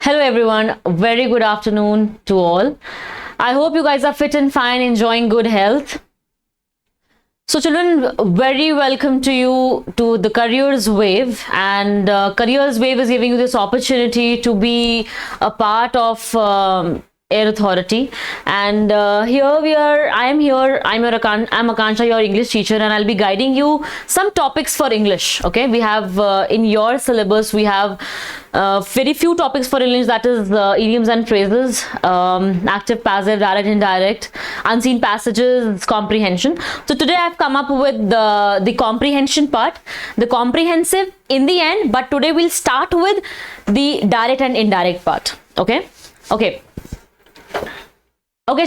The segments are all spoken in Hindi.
Hello everyone, very good afternoon to all. I hope you guys are fit and fine, enjoying good health. So children, very welcome to you to the Careers Wave, and Careers Wave is giving you this opportunity to be a part of Air Authority. And I'm Akansha, your English teacher, and I'll be guiding you some topics for English. Okay, we have in your syllabus we have very few topics for English, that is idioms and phrases, active, passive, direct, indirect, unseen passages, comprehension. So today I've come up with the comprehension part, the comprehensive in the end, but today we'll start with the direct and indirect part. Okay,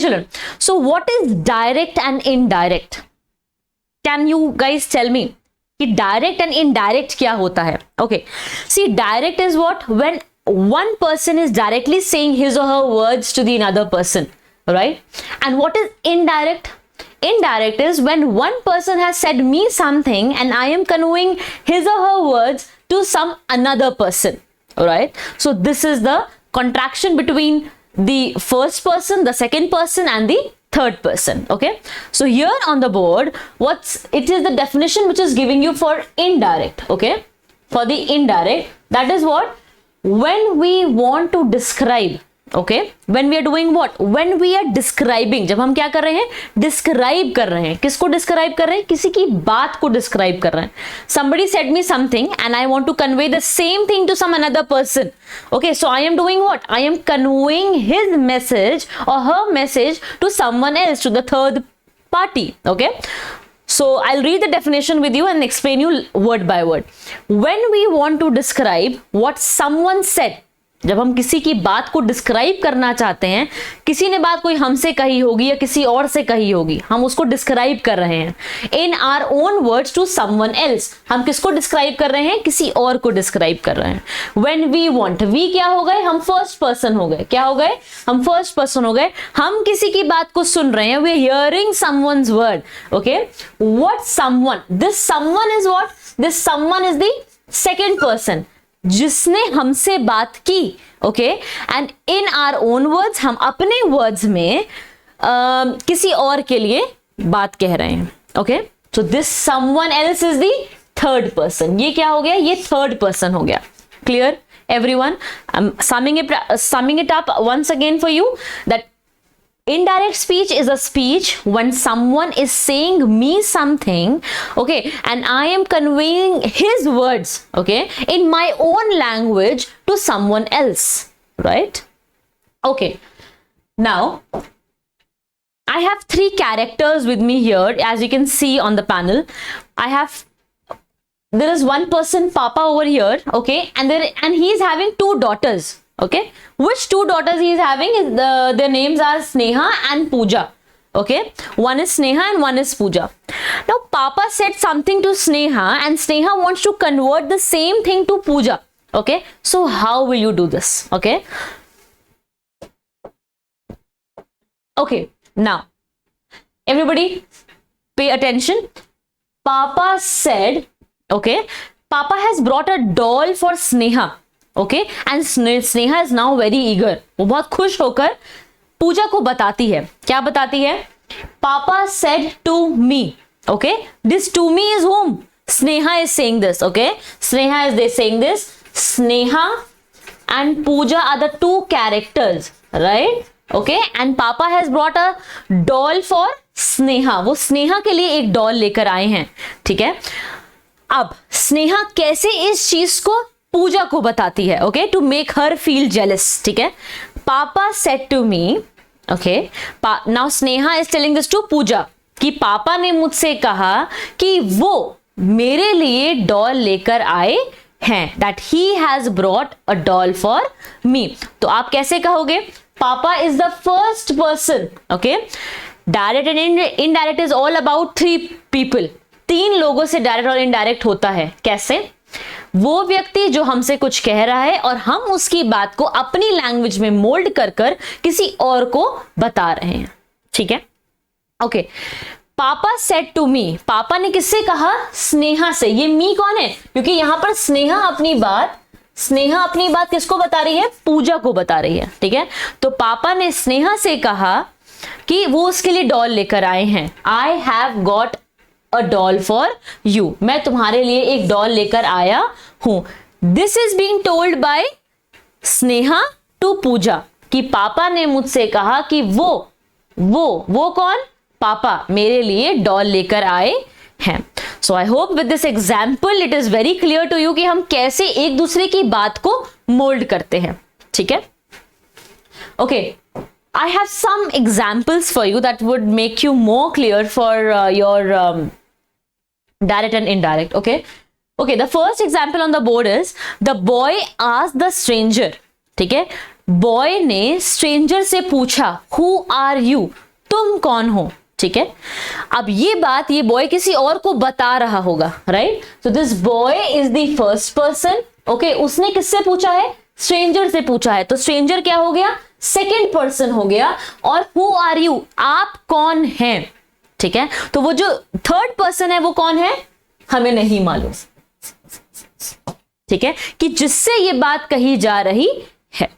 children. So what is direct and indirect? Can you guys tell me कि direct and indirect क्या होता है? Okay, see, direct is what? When one person is directly saying his or her words to the another person, right? And what is indirect? Indirect is when one person has said me something and I am conveying his or her words to some another person, all right? So this is the contraction between the first person, the second person, and the third person. Okay, so here on the board, it is the definition which is giving you for indirect. Okay, for the indirect, that is what? When we want to describe. Okay, when we are doing what? When we are describing. जब हम क्या कर रहे हैं? Describe कर रहे हैं. किसको describe कर रहे हैं? किसी की बात को describe कर रहे हैं. Somebody said me something and I want to convey the same thing to some another person. Okay, so I am doing what? I am conveying his message or her message to someone else, to the third party. Okay, so I'll read the definition with you and explain you word by word. When we want to describe what someone said, जब हम किसी की बात को डिस्क्राइब करना चाहते हैं, किसी ने बात कोई हमसे कही होगी या किसी और से कही होगी, हम उसको डिस्क्राइब कर रहे हैं in our own words to someone else. हम किसको डिस्क्राइब कर रहे हैं? किसी और को डिस्क्राइब कर रहे हैं. व्हेन वी वांट, वी क्या हो गए? हम फर्स्ट पर्सन हो गए. क्या हो गए? हम फर्स्ट पर्सन हो गए. हम किसी की बात को सुन रहे हैं. We are hearing someone's word. Okay, what someone, this someone is what? This someone is the second person, जिसने हमसे बात की. Okay, and in our own words, हम अपने वर्ड्स में किसी और के लिए बात कह रहे हैं. Okay, so this someone else is the third person. ये क्या हो गया? ये थर्ड पर्सन हो गया. Clear everyone? I am summing it up once again for you that indirect speech is a speech when someone is saying me something, okay, and I am conveying his words, okay, in my own language to someone else, right? Okay, now I have three characters with me here, as you can see on the panel. There is one person, Papa, over here, okay, and he is having two daughters. Okay, which two daughters he is having? Their names are Sneha and Pooja. Okay, one is Sneha and one is Pooja. Now Papa said something to Sneha and Sneha wants to convert the same thing to Pooja. Okay, so how will you do this? Okay, now everybody pay attention. Papa said, okay, Papa has brought a doll for Sneha. Okay, and Sneha is now very eager. वो बहुत खुश होकर पूजा को बताती है. क्या बताती है? Papa said to me. Okay, this to me is home? Sneha is saying this. Okay, Sneha is saying this. Sneha and Pooja are the two characters, right? Okay, and papa has brought a doll for Sneha. वो स्नेहा के लिए एक डॉल लेकर आए हैं. ठीक है, अब स्नेहा कैसे इस चीज को पूजा को बताती है? Okay, to make her feel jealous. ठीक है, papa said to me. Okay, now Sneha is telling this to Pooja कि पापा ने मुझसे कहा कि वो मेरे लिए डॉल लेकर आए हैं. That he has brought a doll for me. तो आप कैसे कहोगे? पापा is the first person. Okay, direct and indirect is all about three people. तीन लोगों से डायरेक्ट और इनडायरेक्ट होता है. कैसे? वो व्यक्ति जो हमसे कुछ कह रहा है और हम उसकी बात को अपनी लैंग्वेज में मोल्ड कर कर किसी और को बता रहे हैं. ठीक है, ओके. पापा सेड टू मी, पापा ने किससे कहा? स्नेहा से. ये मी कौन है? क्योंकि यहां पर स्नेहा अपनी बात स्नेहा अपनी बात किसको बता रही है? पूजा को बता रही है, ठीक है। तो पापा ने स्नेहा से कहा कि वो उसके लिए डॉल लेकर आए हैं। I have got a doll for you, मैं तुम्हारे लिए एक डॉल लेकर आया हूं। This is being told by Sneha to Pooja, कि पापा ने मुझसे कहा कि वो कौन? पापा मेरे लिए डॉल लेकर आए हैं। So I hope with this example it is very clear to you कि हम कैसे एक दूसरे की बात को मोल्ड करते हैं, ठीक है। Okay, I have some examples for you that would make you more clear for your direct and indirect. Okay, the first example on the board is the boy asked the stranger, ठीक है। बॉय ने स्ट्रेंजर से पूछा who are you, तुम कौन हो, ठीक है। अब ये बात ये बॉय किसी और को बता रहा होगा, right. So this boy is the first person, okay. उसने किससे पूछा है? स्ट्रेंजर से पूछा है, तो स्ट्रेंजर क्या हो गया? सेकेंड पर्सन हो गया। और हु आर यू, आप कौन हैं, ठीक है। तो वो जो थर्ड पर्सन है वो कौन है? हमें नहीं मालूम, ठीक है, कि जिससे ये बात कही जा रही है।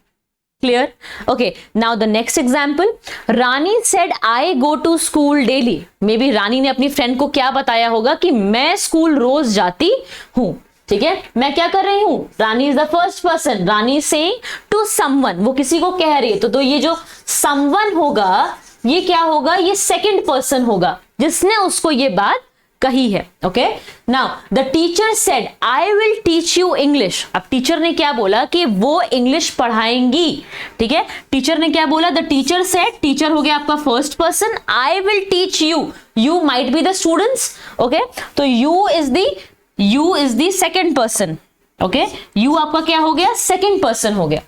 Clear? Okay, now the next example. Rani said I go to school daily. Maybe Rani ने अपनी फ्रेंड को क्या बताया होगा कि मैं स्कूल रोज जाती हूं, ठीक है। मैं क्या कर रही हूं? Rani is the first person, Rani saying to someone, वो किसी को कह रही है। तो ये जो समवन होगा ये क्या होगा? ये सेकंड पर्सन होगा जिसने उसको ये बात कही है, okay. Now the teacher said I will teach you English. अब टीचर ने क्या बोला कि वो इंग्लिश पढ़ाएंगी, ठीक है। टीचर ने क्या बोला? द टीचर सेड, टीचर हो गया आपका first person, I will teach you, you might be the students, okay. तो you is the second person, okay. You आपका क्या हो गया? सेकेंड पर्सन हो गया,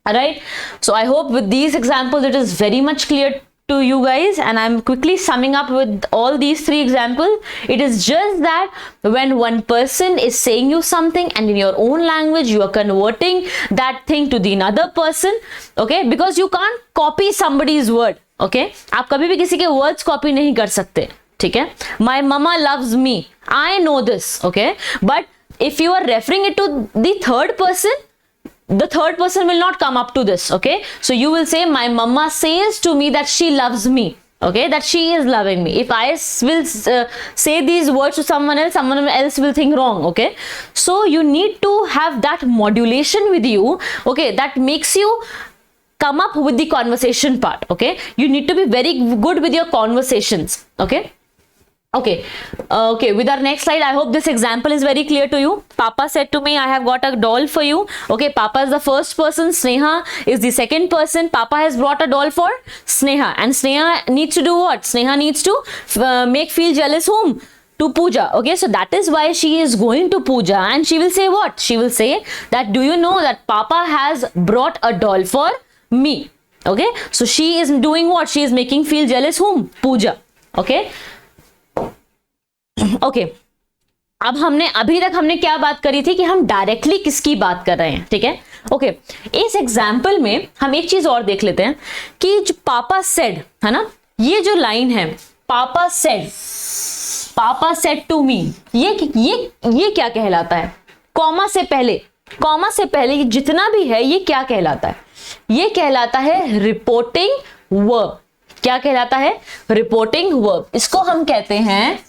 right. So I hope with these examples it is very much clear to you guys, and I'm quickly summing up with all these three examples. It is just that when one person is saying you something and in your own language you are converting that thing to the another person, okay, because you can't copy somebody's word, okay। आप कभी भी किसी के words copy नहीं कर सकते, ठीक है। My mama loves me, I know this, okay, but if you are referring it to the third person, the third person will not come up to this, okay। So you will say my mama says to me that she loves me, okay, that she is loving me. If I will say these words to someone else will think wrong, okay। So you need to have that modulation with you, okay, that makes you come up with the conversation part, okay। You need to be very good with your conversations, okay। Okay, with our next slide, I hope this example is very clear to you. Papa said to me, I have got a doll for you. Okay, Papa is the first person, Sneha is the second person. Papa has brought a doll for Sneha, and Sneha needs to do what? Sneha needs to make feel jealous whom? To Pooja. Okay, so that is why she is going to Pooja, and she will say what? She will say that, do you know that Papa has brought a doll for me? Okay, so she is doing what? She is making feel jealous whom? Pooja. Okay. Okay, अब अभी तक हमने क्या बात करी थी कि हम डायरेक्टली किसकी बात कर रहे हैं, ठीक है। ओके, इस एग्जाम्पल में हम एक चीज और देख लेते हैं कि जो पापा सेड है ना, ये जो लाइन है पापा सेड टू मी, ये क्या कहलाता है? कॉमा से पहले जितना भी है ये क्या कहलाता है? ये कहलाता है रिपोर्टिंग वर्ब। क्या कहलाता है? Reporting verb. इसको हम कहते हैं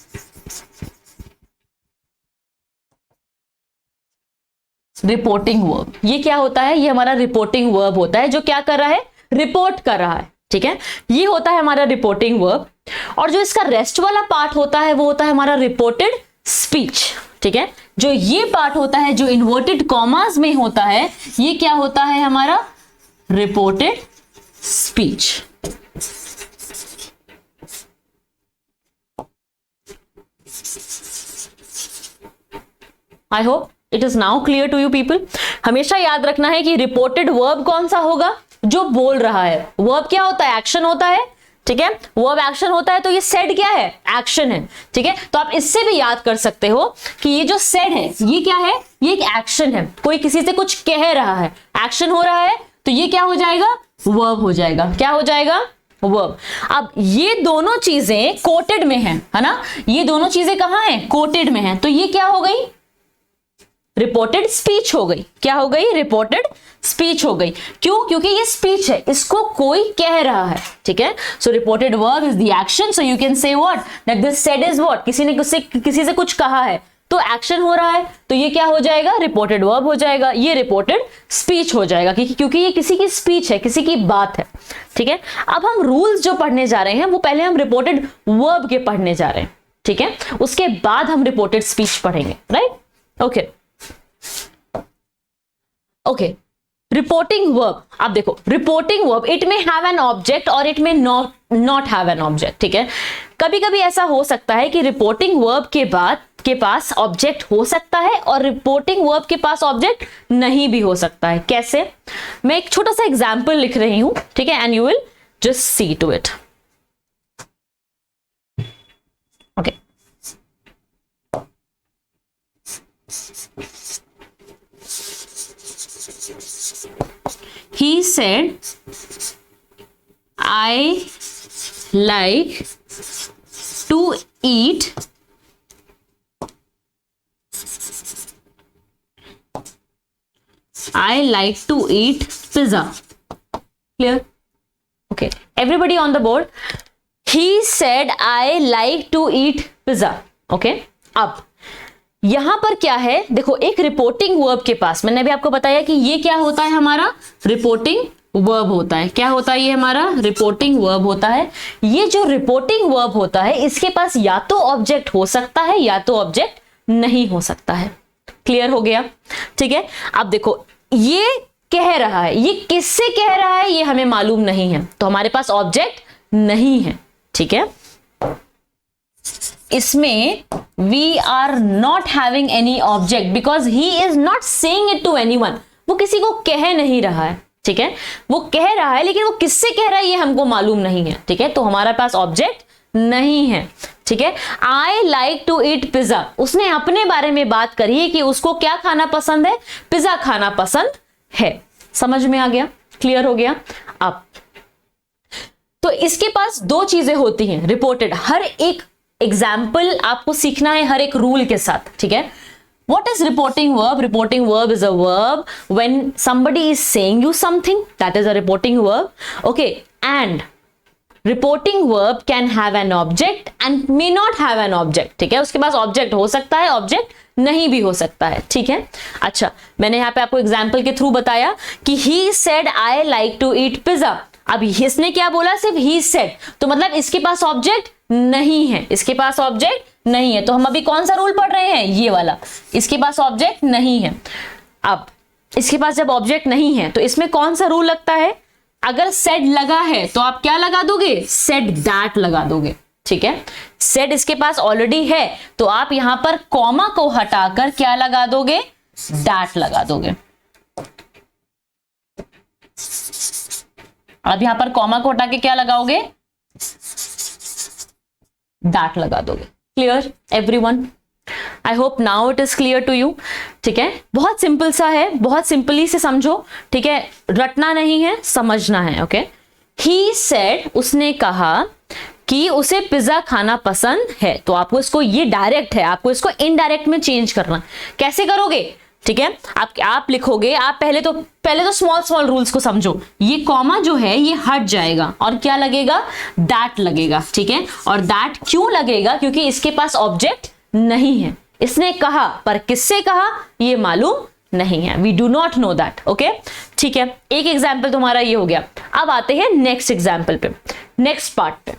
रिपोर्टिंग वर्ब। ये क्या होता है? ये हमारा रिपोर्टिंग वर्ब होता है जो क्या कर रहा है? रिपोर्ट कर रहा है, ठीक है। ये होता है हमारा रिपोर्टिंग वर्ब। और जो इसका रेस्ट वाला पार्ट होता है वो होता है हमारा रिपोर्टेड स्पीच, ठीक है। जो ये पार्ट होता है जो इन्वर्टेड कॉमास में होता है ये क्या होता है? हमारा reported speech. I hope it is now clear to you people. हमेशा याद रखना है कि रिपोर्टेड वर्ब कौन सा होगा? जो बोल रहा है। वर्ब क्या होता है? एक्शन होता है, ठीक है। वर्ब एक्शन होता है, तो ये सेड क्या है? एक्शन है, ठीक है। तो आप इससे भी याद कर सकते हो कि ये जो सेड है ये क्या है? ये एक एक्शन है। कोई किसी से कुछ कह रहा है, एक्शन हो रहा है, तो ये क्या हो जाएगा? वर्ब हो जाएगा। क्या हो जाएगा? वर्ब। अब ये दोनों चीजें कोटेड में है ना? ये दोनों चीजें कहां हैं? कोटेड में है। तो ये क्या हो गई? रिपोर्टेड स्पीच हो गई। क्या हो गई? रिपोर्टेड स्पीच हो गई। क्यों? क्योंकि ये स्पीच है, इसको कोई कह रहा है, ठीक है। So reported verb is the action, so you can say what, that this said is what, किसी से कुछ कहा है तो एक्शन हो रहा है, तो ये क्या हो जाएगा? रिपोर्टेड वर्ब हो जाएगा, ये रिपोर्टेड स्पीच हो जाएगा, क्योंकि ये किसी की स्पीच है, किसी की बात है, ठीक है। अब हम रूल्स जो पढ़ने जा रहे हैं वो पहले हम रिपोर्टेड वर्ब के पढ़ने जा रहे हैं, ठीक है, उसके बाद हम रिपोर्टेड स्पीच पढ़ेंगे, right? Okay okay. Reporting verb, आप देखो रिपोर्टिंग वर्ब इट में हैव एन ऑब्जेक्ट और इट में नॉट हैव एन ऑब्जेक्ट, ठीक है। कभी कभी ऐसा हो सकता है कि रिपोर्टिंग वर्ब के पास ऑब्जेक्ट हो सकता है और रिपोर्टिंग वर्ब के पास ऑब्जेक्ट नहीं भी हो सकता है। कैसे? मैं एक छोटा सा एग्जांपल लिख रही हूं, ठीक है, and you will just see to it. Okay, he said I like to eat pizza. Clear? Okay, everybody on the board. He said I like to eat pizza. Okay, अब यहां पर क्या है? देखो, एक रिपोर्टिंग वर्ब के पास, मैंने अभी आपको बताया कि ये क्या होता है, हमारा रिपोर्टिंग वर्ब होता है। क्या होता है? ये हमारा रिपोर्टिंग वर्ब होता है। ये जो रिपोर्टिंग वर्ब होता है इसके पास या तो ऑब्जेक्ट हो सकता है या तो ऑब्जेक्ट नहीं हो सकता है। क्लियर हो गया? ठीक है। अब देखो, ये कह रहा है, ये किससे कह रहा है ये हमें मालूम नहीं है, तो हमारे पास ऑब्जेक्ट नहीं है, ठीक है। इसमें we are not having any object because he is not saying it to anyone. वो किसी को कह नहीं रहा है, ठीक है, वो कह रहा है लेकिन वो किससे कह रहा है ये हमको मालूम नहीं है, ठीक है, तो हमारे पास ऑब्जेक्ट नहीं है, ठीक है। I like to eat pizza, उसने अपने बारे में बात करी है कि उसको क्या खाना पसंद है, पिज्जा खाना पसंद है। समझ में आ गया? क्लियर हो गया? अब तो इसके पास दो चीजें होती हैं रिपोर्टेड। हर एक एग्जाम्पल आपको सीखना है हर एक रूल के साथ, ठीक है। What is reporting verb? Reporting verb is a verb when somebody is saying you something, that is a reporting verb. Okay, and reporting verb can have an object and may not have an object. ठीक है, उसके पास ऑब्जेक्ट हो सकता है, ऑब्जेक्ट नहीं भी हो सकता है, ठीक है। अच्छा, मैंने यहाँ पे आपको एग्जाम्पल के थ्रू बताया कि he said I like to eat pizza. अब इसने क्या बोला? सिर्फ he said, तो मतलब इसके पास ऑब्जेक्ट नहीं है, इसके पास ऑब्जेक्ट नहीं है। तो हम अभी कौन सा रूल पढ़ रहे हैं? ये वाला, इसके पास ऑब्जेक्ट नहीं है। अब इसके पास जब ऑब्जेक्ट नहीं है तो इसमें कौन सा रूल लगता है? अगर सेड लगा है तो आप क्या लगा दोगे? सेड दैट लगा दोगे, ठीक है। सेड इसके पास ऑलरेडी है तो आप यहां पर कॉमा को हटाकर क्या लगा दोगे? दैट लगा दोगे। अब यहां पर कॉमा को हटा के क्या लगाओगे? दैट लगा दोगे। Clear everyone? I hope now it is clear to you, ठीक है। बहुत सिंपल सा है, बहुत सिंपली से समझो, ठीक है, रटना नहीं है, समझना है। ओके, ही सेड, उसने कहा कि उसे पिज्जा खाना पसंद है, तो आपको इसको, ये डायरेक्ट है, आपको इसको इनडायरेक्ट में चेंज करना। कैसे करोगे? ठीक है, आप लिखोगे, आप पहले तो स्मॉल रूल्स को समझो। ये कॉमा जो है ये हट जाएगा और क्या लगेगा? दैट लगेगा, ठीक है। और दैट क्यों लगेगा? क्योंकि इसके पास ऑब्जेक्ट नहीं है। इसने कहा पर किससे कहा ये मालूम नहीं है। We do not know that. Okay, ठीक है, एक एग्जाम्पल तुम्हारा ये हो गया। अब आते हैं नेक्स्ट एग्जाम्पल पे, नेक्स्ट पार्ट पे।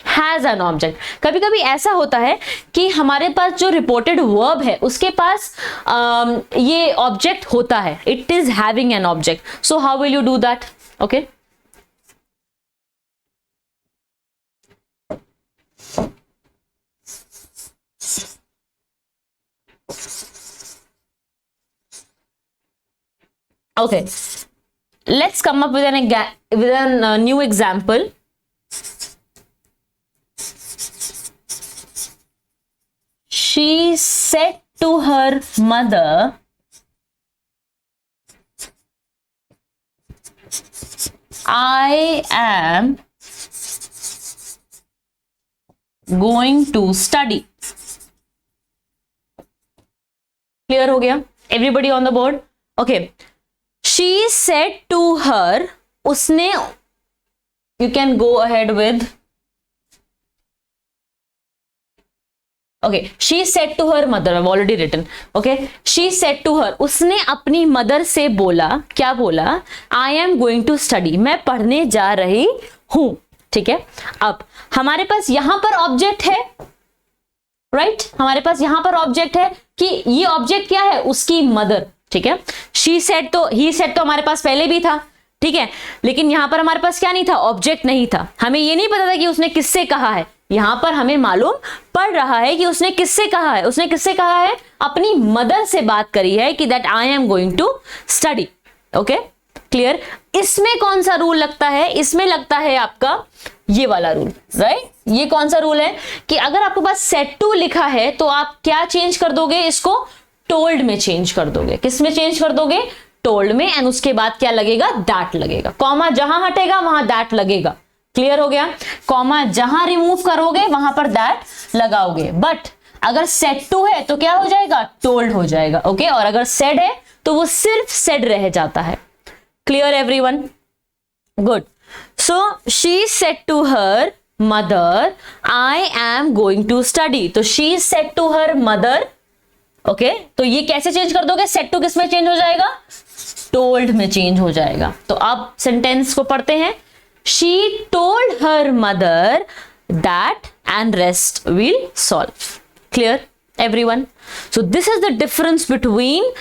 Has an object. कभी कभी ऐसा होता है कि हमारे पास जो रिपोर्टेड वर्ब है उसके पास ये ऑब्जेक्ट होता है, it is having an object. So how will you do that? Okay, okay, let's come up with a new example. She said to her mother, I am going to study. Clear हो गया? Everybody on the board? Okay, she said to her, उसने, you can go ahead with, okay, she said to her mother, I already written, okay, she said to her, उसने अपनी मदर से बोला, क्या बोला? I am going to study, मैं पढ़ने जा रही हूं, ठीक है। अब हमारे पास यहां पर ऑब्जेक्ट है, राइट, हमारे पास यहां पर ऑब्जेक्ट है कि ये ऑब्जेक्ट क्या है? उसकी मदर, ठीक है। शी सेड तो, ही सेड तो हमारे पास पहले भी था, ठीक है, लेकिन यहां पर हमारे पास क्या नहीं था? ऑब्जेक्ट नहीं था। हमें ये नहीं पता था कि उसने किससे कहा है, यहां पर हमें मालूम पड़ रहा है कि उसने किससे कहा है। उसने किससे कहा है? अपनी मदर से बात करी है कि that I am going to study, okay, clear. इसमें कौन सा रूल लगता है? इसमें लगता है आपका ये वाला रूल, राइट। ये कौन सा रूल है कि अगर आपके पास सेड टू लिखा है तो आप क्या चेंज कर दोगे? इसको टोल्ड में चेंज कर दोगे। किस में चेंज कर दोगे? टोल्ड में। एंड उसके बाद क्या लगेगा? दैट लगेगा। कॉमा जहां हटेगा वहां दैट लगेगा। क्लियर हो गया? कॉमा जहां रिमूव करोगे वहां पर दैट लगाओगे। बट अगर सेड टू है तो क्या हो जाएगा? टोल्ड हो जाएगा, ओके। और अगर सेड है तो वो सिर्फ सेड रह जाता है। Clear everyone? Good. So she said to her mother I am going to study. तो she said to her mother, okay. तो ये कैसे चेंज कर दोगे? सेड टू किस में चेंज हो जाएगा? टोल्ड में चेंज हो जाएगा। तो अब सेंटेंस को पढ़ते हैं। She told her mother that and rest will solve. Clear everyone? So this is the difference between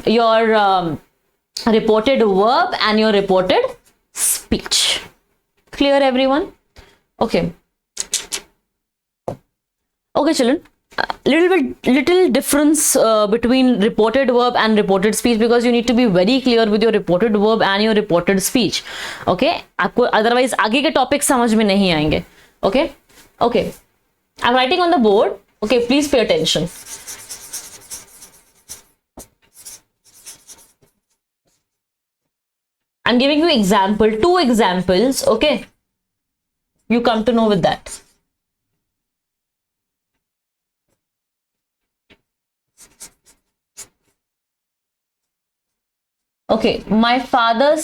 your reported verb and your reported speech. Clear everyone? Okay, children, little difference between reported verb and reported speech, because you need to be very clear with your reported verb and your reported speech, okay? आपको otherwise आगे के topics समझ में नहीं आएंगे, okay? I'm writing on the board, okay? Please pay attention. I'm giving you example, 2 examples, okay? You come to know with that. Okay, my father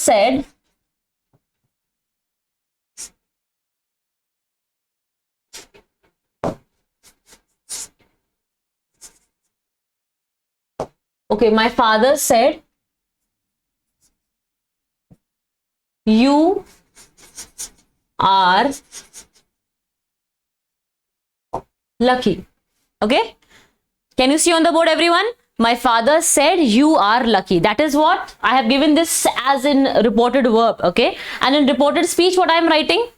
said, you are lucky. Okay, can you see on the board everyone? My father said you are lucky. That is what I have given this as in reported verb, okay? And in reported speech what I am writing?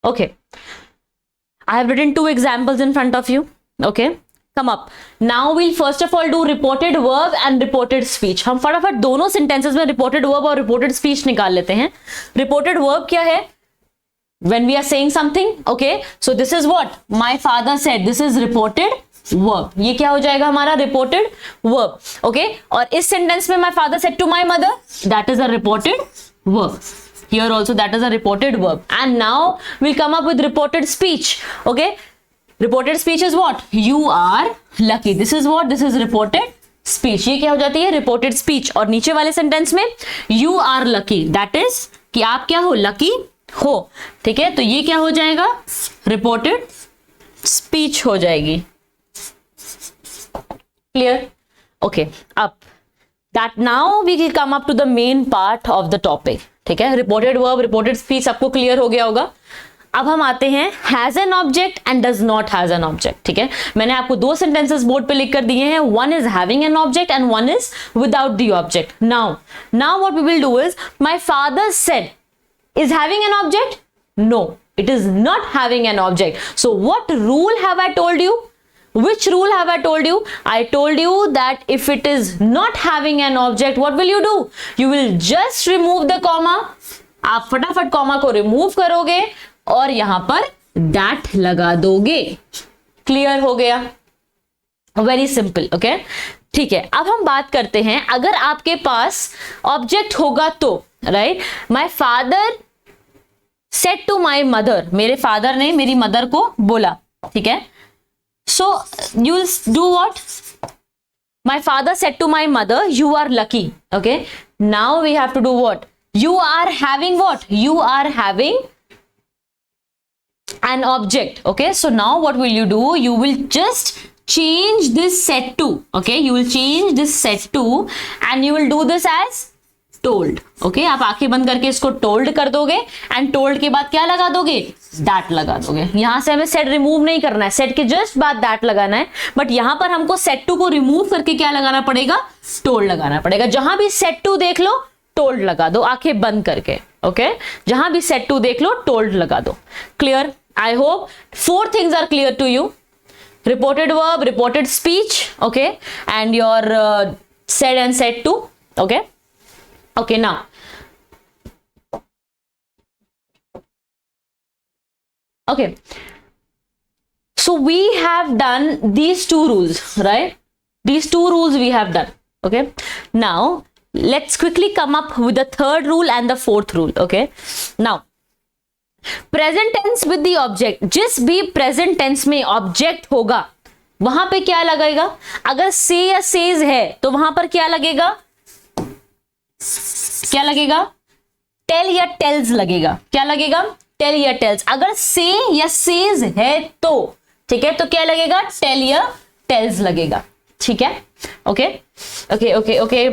Okay, I have written 2 examples in front of you, okay? Come up. Now we'll first of all do reported verb and reported speech. हम फटाफट दोनों sentences में reported verb और reported speech निकाल लेते हैं। Reported verb क्या है? When we are saying something, okay? So this is what my father said. This is reported verb. ये क्या हो जाएगा हमारा? Reported verb, okay? और इस sentence में my father said to my mother, that is a reported verb. Here also that is a reported verb. And now we'll come up with reported speech, okay? Reported speech is what? You are lucky. This is what? This is reported speech. ये क्या हो जाती है? reported speech. और नीचे वाले sentence में you are lucky, that is कि आप क्या हो? lucky हो, ठीक है? तो ये क्या हो जाएगा? reported speech हो जाएगी। clear? okay, अब that now we will come up to the main part of the topic. ठीक है, रिपोर्टेड वर्ब, रिपोर्टेड स्पीच आपको क्लियर हो गया होगा। अब हम आते हैं has an object and does not has an object. ठीक है, मैंने आपको 2 सेंटेंसेस बोर्ड पे लिख कर दिए हैं। One is having an object and one is without the object. Now what we will do is, my father said is having an object? No, it is not having an object. So what rule have I told you? Which rule have I told you? I told you that if it is not having an object, what will you do? You will just remove the comma आप फटाफट कॉमा को रिमूव करोगे और यहां पर दैट लगा दोगे। क्लियर हो गया? Very simple. ओके, ठीक है। अब हम बात करते हैं, अगर आपके पास ऑब्जेक्ट होगा तो, right, my father said to my mother, मेरे फादर ने मेरी मदर को बोला, ठीक है। So you will do what? My father said to my mother, you are lucky. Okay, now we have to do what? You are having what? You are having an object. Okay, so now what will you do? You will just change this said to. Okay, you will change this said to and you will do this as told. Okay, आप आंखें बंद करके इसको told कर दोगे and told के बाद क्या लगा दोगे? that लगा दोगे। यहां से हमें said रिमूव नहीं करना है, said के जस्ट बाद that लगाना है, बट यहां पर हमको said to को रिमूव करके क्या लगाना पड़ेगा? told लगाना पड़ेगा। जहां भी said to देख लो told लगा दो, आंखें बंद करके। ओके, जहां भी said to देख लो told लगा दो। Clear? I hope 4 things are clear to you. Reported verb, reported speech, okay, and your said and said to. Okay, okay, now okay, so we have done these 2 rules, right? These 2 rules we have done. Okay, now let's quickly come up with the 3rd rule and the 4th rule. Okay, now present tense with the object, जिस भी प्रेजेंट टेंस में ऑब्जेक्ट होगा वहां पे क्या लगेगा? अगर से या सेज है तो वहां पर क्या लगेगा? क्या लगेगा? टेल या टेल्स लगेगा। क्या लगेगा? टेल या टेल्स। अगर से या सेज है तो, ठीक है, तो क्या लगेगा? टेल या टेल्स लगेगा। ठीक है, ओके ओके ओके ओके।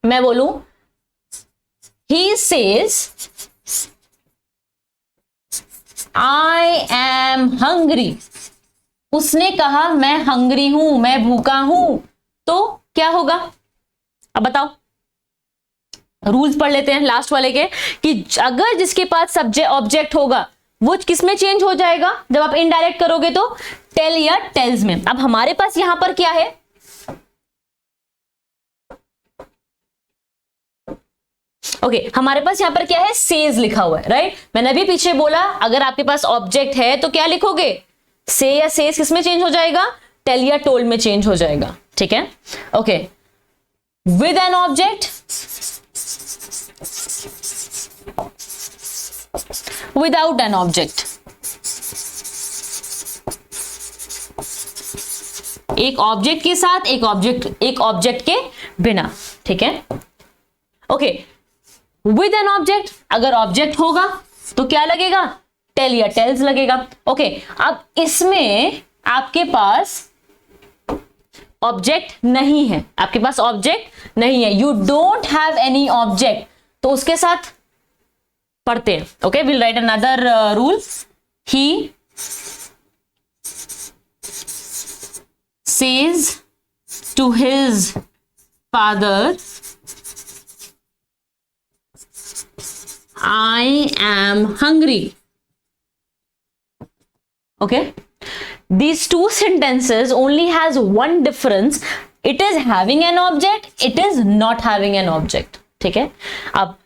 मैं बोलूं he says I am hungry, उसने कहा मैं हंग्री हूं, मैं भूखा हूं, तो क्या होगा? अब बताओ, रूल्स पढ़ लेते हैं लास्ट वाले के, कि अगर जिसके पास सब्जेक्ट ऑब्जेक्ट होगा वो किस में चेंज हो जाएगा? जब आप इनडायरेक्ट करोगे तो टेल या टेल्स में। अब हमारे पास यहां पर क्या है? ओके, हमारे पास यहां पर क्या है? सेज लिखा हुआ है, राइट? मैंने अभी पीछे बोला अगर आपके पास ऑब्जेक्ट है तो क्या लिखोगे? से या सेज किस में चेंज हो जाएगा? टेल या टोल्ड में चेंज हो जाएगा। ठीक है, okay. With an object, without an object, एक ऑब्जेक्ट के साथ, एक ऑब्जेक्ट के बिना। ठीक है, ओके। विद एन ऑब्जेक्ट, अगर ऑब्जेक्ट होगा तो क्या लगेगा? टेल या टेल्स लगेगा। ओके, अब इसमें आपके पास ऑब्जेक्ट नहीं है, आपके पास ऑब्जेक्ट नहीं है, you don't have any object, तो उसके साथ पढ़ते हैं। Okay, will write another rule. He says to his father I am hungry. Okay, these 2 sentences only has one difference. It is having an object, it is not having an object. ठीक है, अब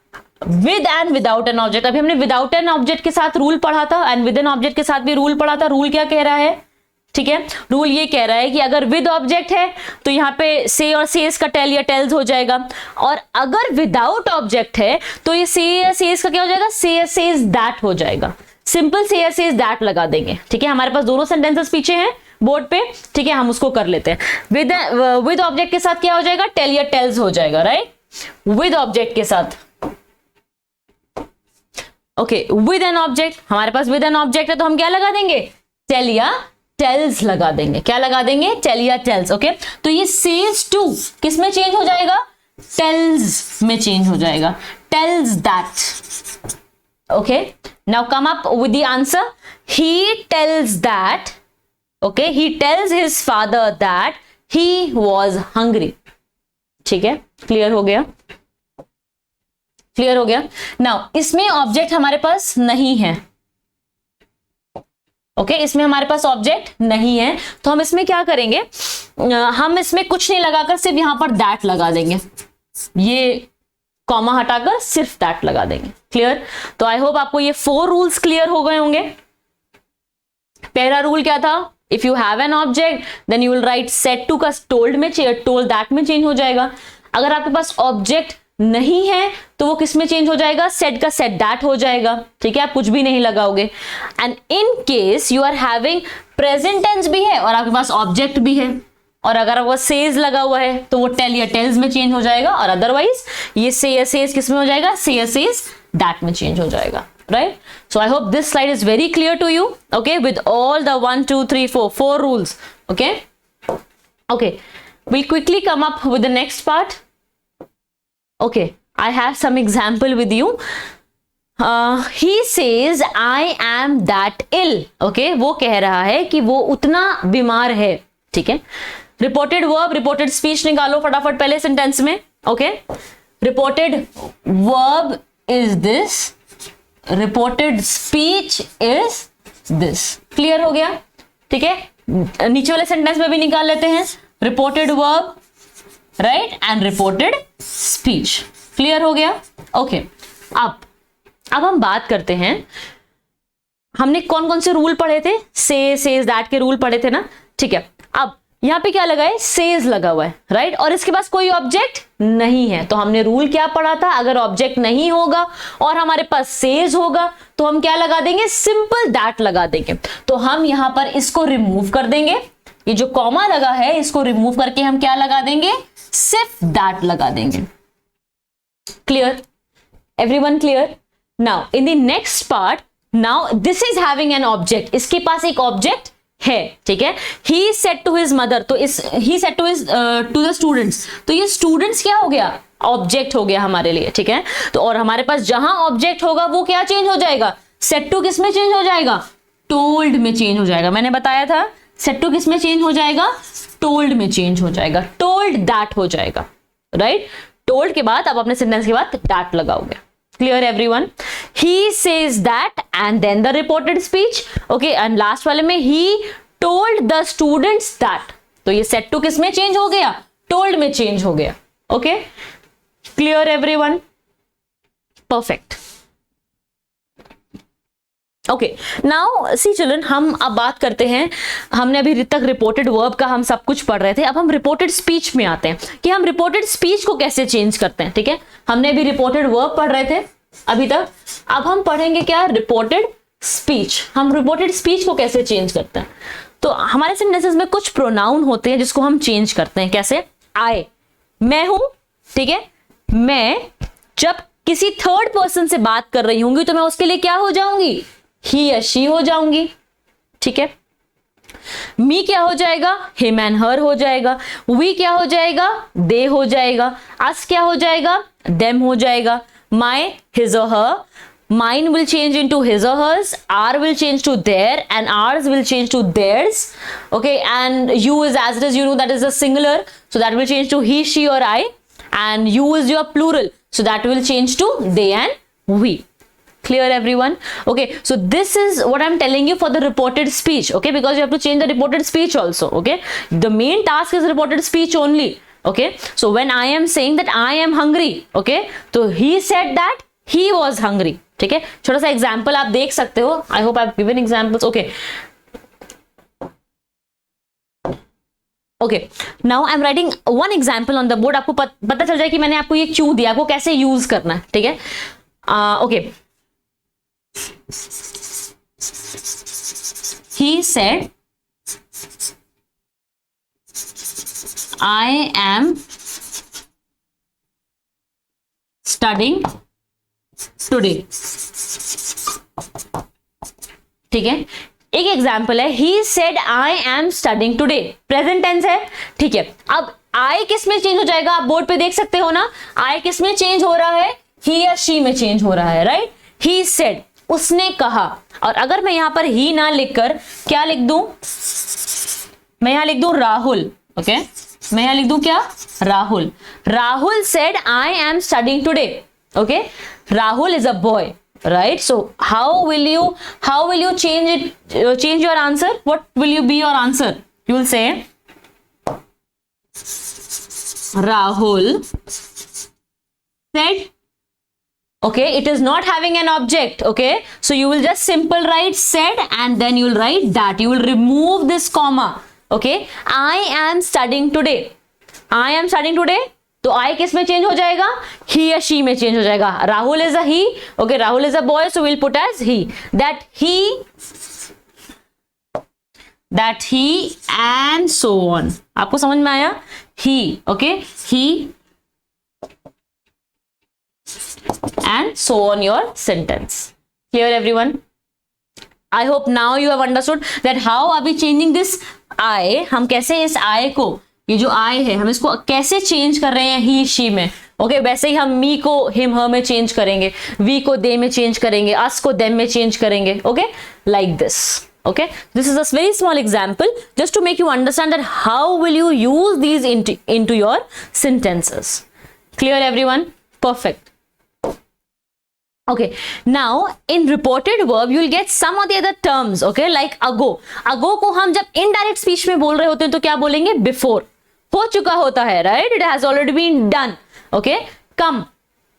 with and without an object, अभी हमने without an object के साथ रूल पढ़ा था and with an object के साथ भी रूल पढ़ा था। रूल क्या कह रहा है? ठीक है, रूल ये कह रहा है कि अगर विद ऑब्जेक्ट है तो यहां पे से और सेज का टेल या टेल्स हो जाएगा, और अगर विदाउट ऑब्जेक्ट है तो ये से या सेज का क्या हो जाएगा? से या सेज दैट हो जाएगा। सिंपल से या सेज दैट लगा देंगे। ठीक है, हमारे पास दोनों सेंटेंसेस पीछे हैं बोर्ड पे। ठीक है, हम उसको कर लेते हैं। विद ऑब्जेक्ट के साथ क्या हो जाएगा? टेल या टेल्स हो जाएगा, राइट? विद ऑब्जेक्ट के साथ, ओके। विद एन ऑब्जेक्ट, हमारे पास विद एन ऑब्जेक्ट है तो हम क्या लगा देंगे? टेल या टेल्स लगा देंगे। क्या लगा देंगे? टेल या टेल्स। ओके, तो ये सेज टू किस में चेंज हो जाएगा? टेल्स में चेंज हो जाएगा। Tells that. Okay, now come up with the answer. He tells that, okay, he tells his father that he was hungry. ठीक है, क्लियर हो गया? क्लियर हो गया। नाउ इसमें ऑब्जेक्ट हमारे पास नहीं है। ओके, इसमें हमारे पास ऑब्जेक्ट नहीं है तो हम इसमें क्या करेंगे? हम इसमें कुछ नहीं लगाकर सिर्फ यहां पर दैट लगा देंगे। ये कॉमा हटाकर सिर्फ दैट लगा देंगे। क्लियर? तो आई होप आपको ये 4 रूल्स क्लियर हो गए होंगे। पहला रूल क्या था? If you have an object then you will write said to का टोल्ड में टोल्ड दैट में चेंज हो जाएगा। अगर आपके पास ऑब्जेक्ट नहीं है तो वो किस में चेंज हो जाएगा? सेट का सेट दैट हो जाएगा। ठीक है, आप कुछ भी नहीं लगाओगे। And in case you are having present tense भी है और आपके पास ऑब्जेक्ट भी है, और अगर वो सेज लगा हुआ है तो वो टेल या टेल्स में चेंज हो जाएगा, और अदरवाइज ये से या सेज किस में हो जाएगा? से या सेज दैट में चेंज हो जाएगा। Right? So I hope this slide is very clear to you, okay, with all the 1 2 3 4 rules. Okay, we'll quickly come up with the next part. Okay, I have some example with you. He says I am that ill. Okay, वो कह रहा है कि वो उतना बीमार है। ठीक है, रिपोर्टेड वर्ब, रिपोर्टेड स्पीच निकालो फटाफट पहले सेंटेंस में। Okay, reported verb is this, reported speech is this. Clear हो गया? ठीक है, नीचे वाले सेंटेंस में भी निकाल लेते हैं, reported verb right and reported speech. Clear हो गया? ओके, अब हम बात करते हैं, हमने कौन कौन से रूल पढ़े थे? सेज दैट के रूल पढ़े थे ना। ठीक है, अब यहां पे क्या लगा है? सेज लगा हुआ है, राइट, और इसके पास कोई ऑब्जेक्ट नहीं है। तो हमने रूल क्या पढ़ा था? अगर ऑब्जेक्ट नहीं होगा और हमारे पास सेज होगा तो हम क्या लगा देंगे? सिंपल दैट लगा देंगे। तो हम यहां पर इसको रिमूव कर देंगे, ये जो कॉमा लगा है इसको रिमूव करके हम क्या लगा देंगे? सिर्फ दैट लगा देंगे। Clear? Everyone clear? Now in the next part, now this is having an object, इसके पास एक ऑब्जेक्ट है। ठीक है, he said to his mother, तो इस he said to his to the students, तो ये स्टूडेंट्स क्या हो गया? ऑब्जेक्ट हो गया हमारे लिए। ठीक है, तो और हमारे पास जहां ऑब्जेक्ट होगा वो क्या चेंज हो जाएगा? सेड टू किस में चेंज हो जाएगा? टोल्ड में चेंज हो जाएगा। मैंने बताया था सेड टू किस में चेंज हो जाएगा? टोल्ड में चेंज हो जाएगा, टोल्ड दैट हो जाएगा। राइट, टोल्ड के बाद अब अपने सेंटेंस के बाद दैट लगाओगे। Clear everyone? He says that and then the reported speech. Okay, and last वाले में he told the students that, तो ये सेड टू किस में चेंज हो गया? टोल्ड में चेंज हो गया। Okay, clear everyone? Perfect. Okay, now see children, हम अब बात करते हैं, हमने अभी तक रिपोर्टेड वर्ब का हम सब कुछ पढ़ रहे थे, अब हम रिपोर्टेड स्पीच में आते हैं कि हम रिपोर्टेड स्पीच को कैसे चेंज करते हैं। ठीक है, हमने अभी रिपोर्टेड वर्ब पढ़ रहे थे अभी तक, अब हम पढ़ेंगे क्या? Reported speech. हम रिपोर्टेड स्पीच को कैसे चेंज करते हैं? तो हमारे सेंटेंसेस में कुछ प्रोनाउन होते हैं जिसको हम चेंज करते हैं। कैसे? आई, मैं हूं। ठीक है, मैं जब किसी थर्ड पर्सन से बात कर रही होंगी तो मैं उसके लिए क्या हो जाऊंगी? ही या शी हो जाऊंगी। ठीक है, मी क्या हो जाएगा? हिम एंड हर हो जाएगा। वी क्या हो जाएगा? दे हो जाएगा। अस क्या हो जाएगा? देम हो जाएगा। माई, हिज और हर। Mine will change into his or hers. Our will change to their, and ours will change to theirs. Okay, and you is as it is, you know, that is a singular, so that will change to he, she, or I. And you is your plural, so that will change to they and we. Clear everyone? Okay, so this is what I'm telling you for the reported speech. Okay, because you have to change the reported speech also. Okay, the main task is reported speech only. Okay, so when I am saying that I am hungry, okay, so he said that he was hungry. ठीक है, छोटा सा एग्जाम्पल आप देख सकते हो। I hope I have given examples. Okay, okay, now I am writing one example on the board. आपको पता चल जाए कि मैंने आपको ये क्यों दिया, आपको कैसे यूज करना है। ठीक है, okay, he said I am studying today. ठीक है, एक एग्जाम्पल है, he said I am studying today, present tense है। ठीक है, अब आई किस में चेंज हो जाएगा? आप बोर्ड पे देख सकते हो ना, आई किस में चेंज हो रहा है? ही या शी में चेंज हो रहा है। राइट, ही सेड, उसने कहा। और अगर मैं यहां पर ही ना लिखकर क्या लिख दूं? मैं यहां लिख दूं राहुल। ओके, मैं यहां लिख दूं क्या? Rahul. Rahul said I am studying today. Okay, Rahul is a boy, right? So how will you change it? Change your answer. What will you be your answer? You will say Rahul said. Okay, it is not having an object. Okay, so you will just simple write said and then you will write that. You will remove this comma. Okay, I am studying today. I am studying today. तो I किस में चेंज हो जाएगा? He या she में चेंज हो जाएगा. Rahul is a he. Okay, Rahul is a boy, so we'll put as he. That he and so on. आपको समझ में आया? He. Okay, he and so on your sentence. Clear everyone? I hope now you have understood that how are we changing this I. हम कैसे इस I को, ये जो I है, हम इसको कैसे चेंज कर रहे हैं he she में. ओके, वैसे ही हम me को him her में चेंज करेंगे, we को they में चेंज करेंगे, us को them में चेंज करेंगे. Okay, like this. Okay, this is a very small example just to make you understand that how will you use these into your sentences. Clear everyone? Perfect. Okay, now in reported verb you will get some of the other terms. Okay, like ago. Ago को हम जब indirect speech में बोल रहे होते हैं तो क्या बोलेंगे? Before. हो चुका होता है, right? It has already been done. Okay, come,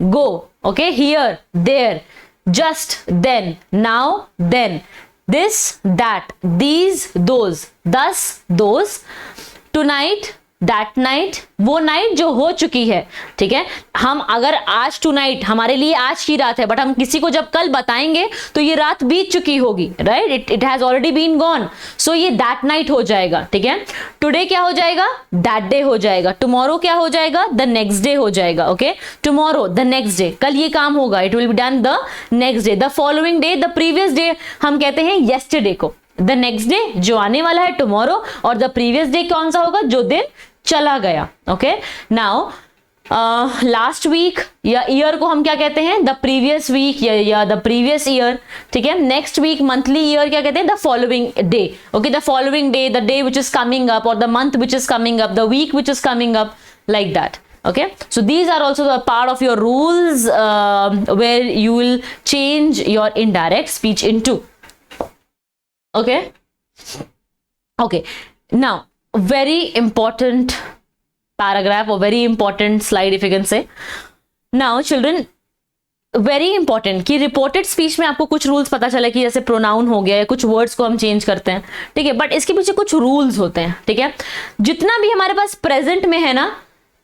go. Okay, here, there, just, then, now, then, this, that, these, those, thus, those, tonight, that night, वो नाइट जो हो चुकी है. ठीक है, हम अगर आज टू नाइट हमारे लिए आज की रात है, बट हम किसी को जब कल बताएंगे तो ये रात बीत चुकी होगी, right? It has already been gone, so ये दैट नाइट हो जाएगा. ठीक है, टुडे क्या हो जाएगा? दैट डे हो जाएगा. टुमारो क्या हो जाएगा? द नेक्स्ट डे हो जाएगा. Okay, tomorrow the next day, कल ये काम होगा, it will be done the next day. The following day, the previous day हम कहते हैं येस्टरडे को. द नेक्स्ट डे जो आने वाला है टुमारो, और द प्रीवियस डे कौन सा होगा? जो दिन चला गया. ओके, नाउ लास्ट वीक या ईयर को हम क्या कहते हैं? द प्रीवियस वीक या द प्रीवियस ईयर. ठीक है, नेक्स्ट वीक, मंथली, ईयर क्या कहते हैं? The following day. Okay, the following day, the day which is coming up, और the month which is coming up, the week which is coming up, like that. Okay, so these are also the part of your rules where you will change your indirect speech into. Okay, okay, now very important paragraph or very important slide if you can say. Now children, very important कि रिपोर्टेड स्पीच में आपको कुछ रूल्स पता चले कि जैसे प्रोनाउन हो गया या कुछ वर्ड्स को हम चेंज करते हैं. ठीक है, बट इसके पीछे कुछ रूल्स होते हैं. ठीक है, जितना भी हमारे पास प्रेजेंट में है ना,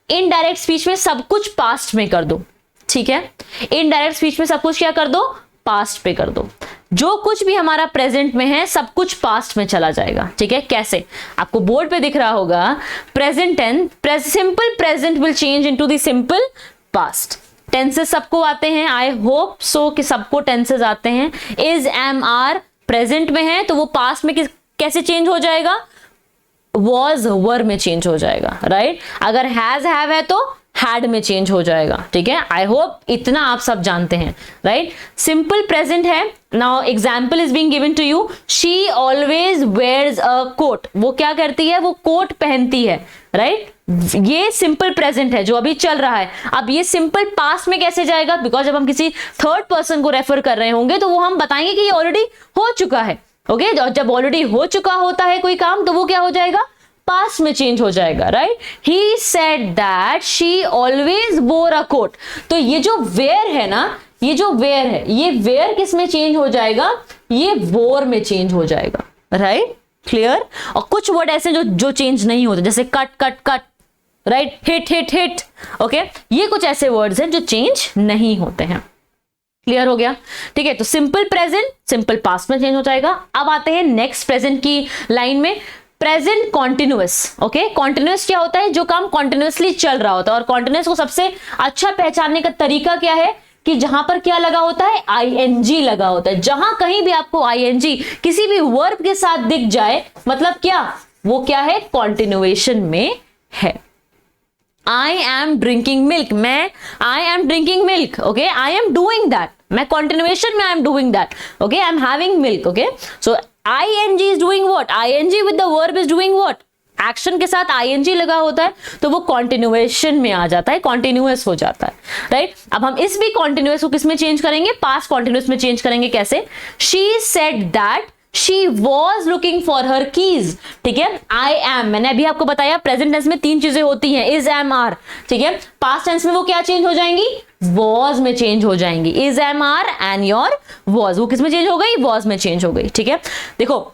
इनडायरेक्ट स्पीच में सब कुछ पास्ट में कर दो. ठीक है, इनडायरेक्ट स्पीच में सब कुछ क्या कर दो? पास्ट पे कर दो. जो कुछ भी हमारा प्रेजेंट में है सब कुछ पास्ट में चला जाएगा. ठीक है, कैसे? आपको बोर्ड पे दिख रहा होगा. Present tense, simple present will change into the simple past. Tenses सबको आते हैं, आई होप सो कि सबको टेंसेस आते हैं. इज, एम, आर प्रेजेंट में है तो वो पास्ट में कैसे चेंज हो जाएगा? वॉज, वर में चेंज हो जाएगा, राइट? अगर हैज, हैव है तो हैड में चेंज हो जाएगा. ठीक है, आई होप इतना आप सब जानते हैं, राइट? सिंपल प्रेजेंट है. Now example is being given to you. She always wears a coat. वो क्या करती है? वो कोट पहनती है, राइट? ये सिंपल प्रेजेंट है जो अभी चल रहा है. अब ये सिंपल पास्ट में कैसे जाएगा? बिकॉज जब हम किसी थर्ड पर्सन को रेफर कर रहे होंगे तो वो हम बताएंगे कि ये ऑलरेडी हो चुका है. ओके, और जब ऑलरेडी हो चुका होता है कोई काम तो वो क्या हो जाएगा? पास्ट में चेंज हो जाएगा, right? He said that she always वोर अ कोट. तो ये जो वेयर है ना, ये जो वेयर है, ये वेयर किस में चेंज हो जाएगा? ये वोर में चेंज हो जाएगा, राइट? क्लियर? और कुछ वर्ड ऐसे जो चेंज नहीं होते, जैसे cut cut cut, right? Hit hit hit. Okay, ये कुछ ऐसे वर्ड्स हैं जो चेंज नहीं होते हैं. क्लियर हो गया? ठीक है, तो सिंपल प्रेजेंट सिंपल पास्ट में चेंज हो जाएगा. अब आते हैं नेक्स्ट प्रेजेंट की लाइन में. Present continuous. ओके, कॉन्टिन्यूअस क्या होता है? जो काम कॉन्टिन्यूअसली चल रहा होता है. और कॉन्टिन्यूअस को सबसे अच्छा पहचानने का तरीका क्या है? कि जहां पर क्या लगा होता है? आईएनजी लगा होता है. जहां कहीं भी आपको आईएनजी किसी भी वर्ब के साथ दिख जाए, मतलब क्या? वो क्या है? कॉन्टिन्यूएशन में है. I am drinking milk. मैं I am drinking milk. Okay, I am doing that. मैं कॉन्टिन्यूएशन में I am doing that. Okay, I am having milk. Okay, so ing is doing what? ing with the verb is doing what? Action के साथ ing लगा होता है तो वो कॉन्टिन्यूएशन में आ जाता है, कॉन्टिन्यूअस हो जाता है, राइट? अब हम इस भी कॉन्टिन्यूअस को किस में चेंज करेंगे? पास्ट कॉन्टिन्यूअस में चेंज करेंगे. कैसे? She said that she was looking for her keys, ठीक है। आई एम, मैंने अभी आपको बताया प्रेजेंट टेंस में 3 चीजें होती हैं, इज, एम, आर, ठीक है। पास्ट टेंस में वो क्या चेंज हो जाएंगी, वॉज में चेंज हो जाएंगी। Is, am, are and your was, वो किस में चेंज हो गई, वॉज में चेंज हो गई, ठीक है। देखो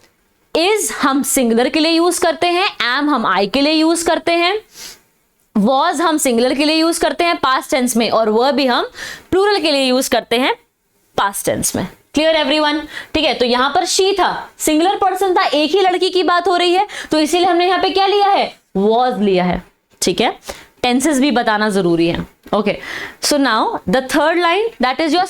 इज हम सिंगुलर के लिए यूज करते हैं, एम हम आई के लिए यूज करते हैं, वॉज हम सिंगुलर के लिए यूज करते हैं पास्ट टेंस में, और वह भी हम प्लूरल के लिए यूज करते हैं पास्ट टेंस में। क्लियर एवरीवन, ठीक है। तो यहां पर शी था, सिंगुलर पर्सन था, एक ही लड़की की बात हो रही है, तो इसीलिए हमने यहां पे क्या लिया है, वॉज लिया है, ठीक है। टेंसेस भी बताना जरूरी है। Okay, so now the third line, that is your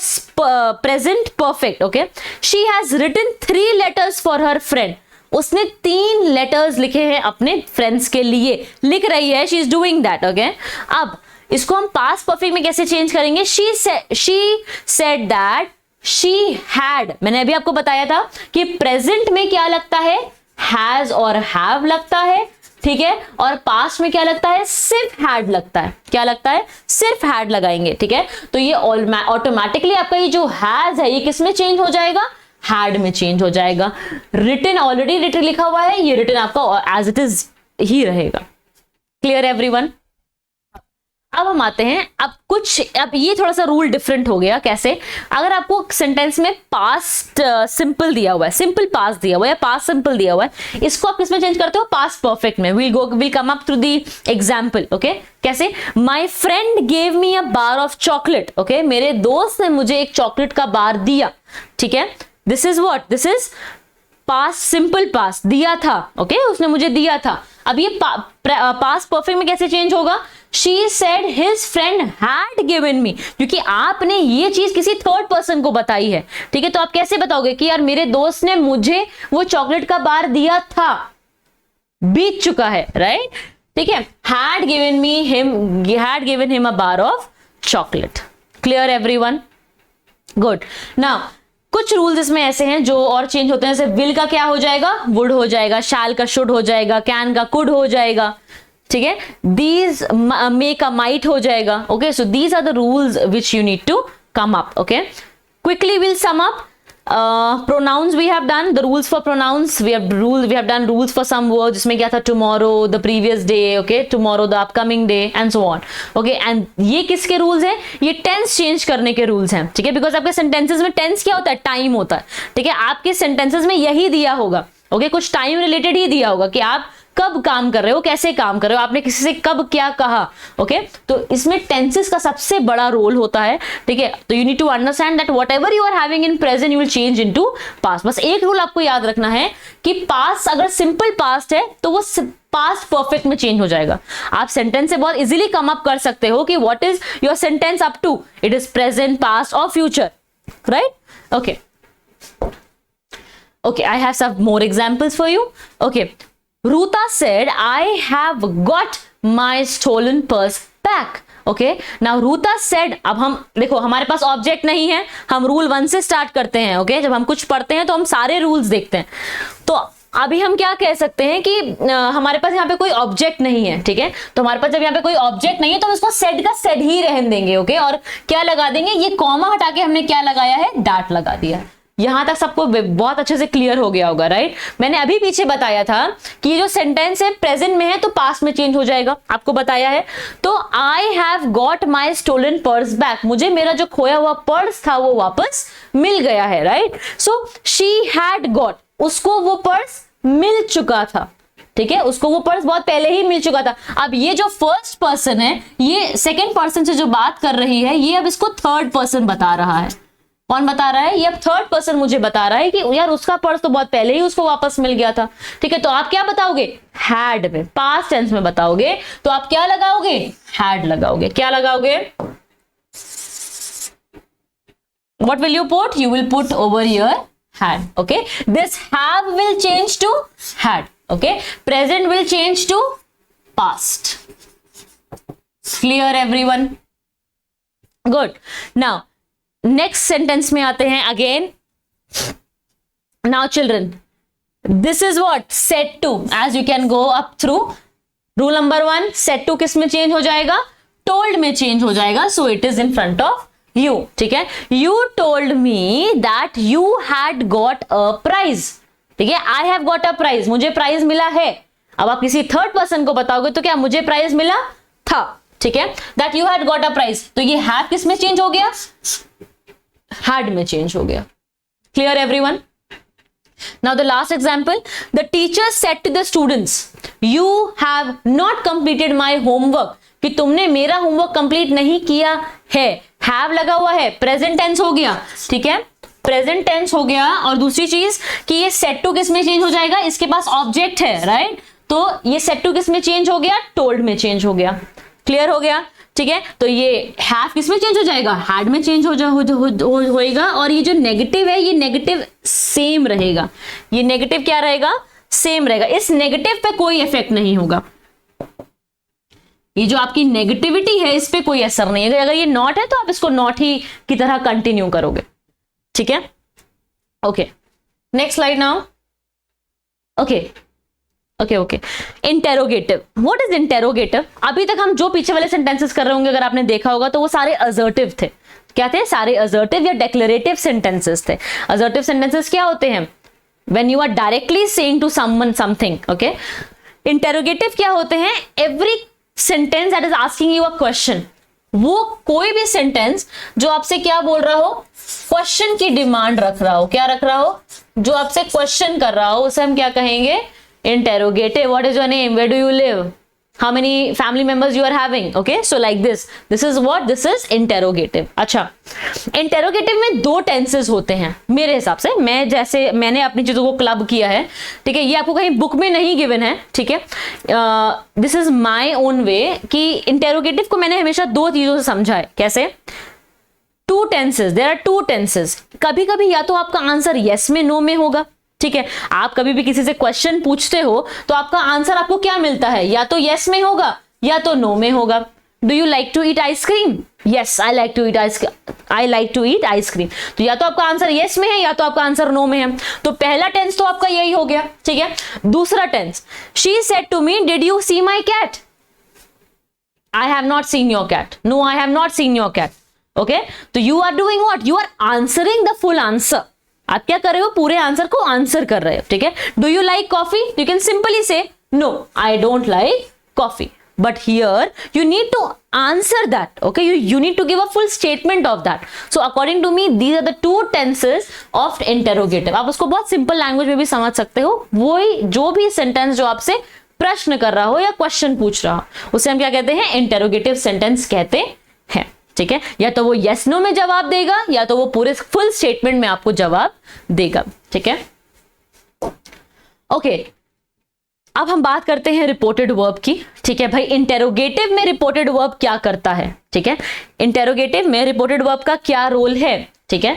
present perfect. Okay, she has written 3 letters for her friend, उसने 3 लेटर्स लिखे हैं अपने फ्रेंड्स के लिए, लिख रही है, she is doing that. Okay, अब इसको हम पास्ट परफेक्ट में कैसे चेंज करेंगे, she said that she had, मैंने अभी आपको बताया था कि प्रेजेंट में क्या लगता है, हैज और हैव लगता है, ठीक है, और पास्ट में क्या लगता है, सिर्फ हैड लगता है। क्या लगता है, सिर्फ हैड लगाएंगे, ठीक है। तो ये ऑटोमेटिकली आपका ये जो हैज है ये किस में चेंज हो जाएगा, हैड में चेंज हो जाएगा। रिटन, ऑलरेडी रिटन लिखा हुआ है, ये रिटन आपका एज इट इज ही रहेगा। Clear everyone. अब हम आते हैं, अब ये थोड़ा सा रूल डिफरेंट हो गया। कैसे, अगर आपको सेंटेंस में पास्ट सिंपल दिया हुआ है, सिंपल पास्ट दिया हुआ है, पास्ट सिंपल दिया हुआ है, इसको आप किसमें चेंज करते हो, पास्ट परफेक्ट में। Will come up through the example. Okay, कैसे, my friend gave me a bar of chocolate. Okay, मेरे दोस्त ने मुझे एक चॉकलेट का बार दिया, ठीक है। This is what, this is past simple past, दिया था। ओके, उसने मुझे दिया था। अब ये पास्ट परफेक्ट में कैसे चेंज होगा, She said his friend had given me, क्योंकि आपने ये चीज किसी थर्ड पर्सन को बताई है, ठीक है। तो आप कैसे बताओगे कि यार मेरे दोस्त ने मुझे वो चॉकलेट का बार दिया था, बीत चुका है, राइट, ठीक है। had given him a bar of chocolate. Clear everyone? Good. Now कुछ रूल्स इसमें ऐसे हैं जो और चेंज होते हैं, जैसे विल का क्या हो जाएगा, वुड हो जाएगा, शैल का शुड हो जाएगा, कैन का कुड हो जाएगा, ठीक है। दीज मेक अ माइट हो जाएगा। Okay, so these are the rules which you need to come up. Okay, quickly will sum up. pronouns we have done, the rules for pronouns we have done rules for some words, जिसमें क्या था, tomorrow, the previous day, okay, tomorrow, the upcoming day and so on. Okay, and ये किसके रूल्स हैं, ये टेंस चेंज करने के रूल्स हैं, ठीक है। बिकॉज आपके सेंटेंसेस में टेंस क्या होता है, टाइम होता है, ठीक है। आपके सेंटेंसेस में यही दिया होगा, ओके, कुछ टाइम रिलेटेड ही दिया होगा कि आप कब काम कर रहे हो, कैसे काम कर रहे हो, आपने किसी से कब क्या कहा। ओके, तो इसमें टेंसेस का सबसे बड़ा रोल होता है, ठीक है। तो you need to understand that whatever you are having in present you will change into past. बस एक रूल आपको याद रखना है कि पास्ट अगर सिंपल पास्ट है तो वो पास्ट परफेक्ट में चेंज हो जाएगा। आप सेंटेंस से बहुत इजीली कम अप कर सकते हो कि what is your sentence up to, it is present, past और future, right. Okay, okay, I have some more examples for you. Okay, Ruta said I have got my stolen purse back. Okay, now Ruta said, अब हम देखो हमारे पास ऑब्जेक्ट नहीं है, हम रूल 1 से स्टार्ट करते हैं। ओके, जब हम कुछ पढ़ते हैं तो हम सारे रूल्स देखते हैं। तो अभी हम क्या कह सकते हैं कि हमारे पास यहाँ पे कोई ऑब्जेक्ट नहीं है, ठीक है। तो हमारे पास जब यहाँ पे कोई ऑब्जेक्ट नहीं है तो हम इसको सेड का सेड ही रहने देंगे। ओके, और क्या लगा देंगे, ये कॉमा हटा के हमने क्या लगाया है, डाट लगा दिया। यहां तक सबको बहुत अच्छे से क्लियर हो गया होगा, राइट। मैंने अभी पीछे बताया था कि ये जो सेंटेंस है प्रेजेंट में है तो पास्ट में चेंज हो जाएगा, आपको बताया है। तो I have got my stolen purse back, मुझे मेरा जो खोया हुआ पर्स था वो वापस मिल गया है, right. So she had got, उसको वो पर्स मिल चुका था, ठीक है, उसको वो पर्स बहुत पहले ही मिल चुका था। अब ये जो फर्स्ट पर्सन है, ये सेकेंड पर्सन से जो बात कर रही है, ये अब इसको थर्ड पर्सन बता रहा है। कौन बता रहा है, ये अब थर्ड पर्सन मुझे बता रहा है कि यार उसका पर्स तो बहुत पहले ही उसको वापस मिल गया था, ठीक है। तो आप क्या बताओगे, हैड में, पास्ट टेंस में बताओगे तो आप क्या लगाओगे, हैड लगाओगे। क्या लगाओगे, what will you put, you will put over here had. Okay, this have will change to had. Okay, present will change to past. Clear everyone? Good. Now next sentence में आते हैं again. Now children, this is what, said to, as you can go up through rule number 1, said to किस में चेंज हो जाएगा, टोल्ड में चेंज हो जाएगा। So it is in front of you, ठीक है। You told me that you had got a prize, ठीक है, I have got a prize, मुझे प्राइज मिला है। अब आप किसी थर्ड पर्सन को बताओगे तो क्या मुझे प्राइज मिला था, ठीक है, that you had got a prize, तो ये हैव किस में चेंज हो गया, हैड में चेंज हो गया। Clear everyone? Now the last example, the teacher said to the students, you have not completed my homework, कि तुमने मेरा होमवर्क कंप्लीट नहीं किया है। have लगा हुआ है, प्रेजेंट टेंस हो गया, ठीक है, प्रेजेंट टेंस हो गया। और दूसरी चीज कि ये सेट टू किस में चेंज हो जाएगा, इसके पास ऑब्जेक्ट है, राइट, तो ये सेट टू किस में चेंज हो गया, टोल्ड में चेंज हो गया। क्लियर हो गया, ठीक है, तो ये हैव किस में चेंज हो जाएगा, हैड में चेंज होएगा। और ये जो नेगेटिव है, ये नेगेटिव सेम रहेगा, ये नेगेटिव क्या रहेगा, सेम रहेगा, इस नेगेटिव पे कोई इफेक्ट नहीं होगा। ये जो आपकी नेगेटिविटी है इस पे कोई असर नहीं है। अगर ये नॉट है तो आप इसको नॉट ही की तरह कंटिन्यू करोगे, ठीक है। Okay, next slide now. Okay, interrogative, what is interrogative? अभी तक हम जो पीछे वाले सेंटेंसेस कर रहे होंगे, अगर आपने देखा होगा तो वो सारे असर्टिव थे। क्या थे? सारे असर्टिव या डेक्लरेटिव सेंटेंसेस थे। असर्टिव सेंटेंसेस क्या होते हैं? When you are directly saying to someone something, okay. Interrogative क्या होते हैं? Every sentence that is asking you a question, वो कोई भी सेंटेंस जो आपसे क्या बोल रहा हो, क्वेश्चन की डिमांड रख रहा हो, क्या रख रहा हो, जो आपसे क्वेश्चन कर रहा हो, उसे हम क्या कहेंगे, interrogative. What is your name? Where do you live? How many family members you are having? Okay, so like this is what, this is interrogative. अच्छा, interrogative में दो tenses होते हैं मेरे हिसाब से, मैं जैसे मैंने अपनी चीजों को क्लब किया है, ठीक है, ये आपको कहीं बुक में नहीं गिवन है, ठीक है, this is my own way, कि interrogative को मैंने हमेशा दो चीजों से समझा है। कैसे? Two tenses, there are two tenses. कभी कभी या तो आपका आंसर यस में, नो में होगा, ठीक है, आप कभी भी किसी से क्वेश्चन पूछते हो तो आपका आंसर आपको क्या मिलता है, या तो यस में होगा या तो नो में होगा। Do you like to eat ice cream? Yes, I like to eat ice cream. तो या तो आपका आंसर यस में है या तो आपका आंसर नो में है। तो पहला टेंस तो आपका यही हो गया, ठीक है। दूसरा tense, she said to me, did you see my cat? I have not seen your cat. No, I have not seen your cat. Okay, तो you are doing what, you are answering the full answer. आप क्या कर रहे हो, पूरे आंसर को आंसर कर रहे हो, ठीक है। Do you like coffee? You can simply say no, I don't like coffee, but here you need to answer that, okay, you need to give a full statement of that. So according to me these are the two tenses of interrogative. आप उसको बहुत सिंपल लैंग्वेज में भी समझ सकते हो। वही जो भी सेंटेंस जो आपसे प्रश्न कर रहा हो या क्वेश्चन पूछ रहा हो उसे हम क्या कहते हैं, इंटेरोगेटिव सेंटेंस कहते हैं, ठीक है। या तो वो यस नो में जवाब देगा या तो वो पूरे फुल स्टेटमेंट में आपको जवाब देगा, ठीक है। ओके, अब हम बात करते हैं रिपोर्टेड वर्ब की, ठीक है भाई। इंटेरोगेटिव में रिपोर्टेड वर्ब क्या करता है, ठीक है, इंटेरोगेटिव में रिपोर्टेड वर्ब का क्या रोल है, ठीक है।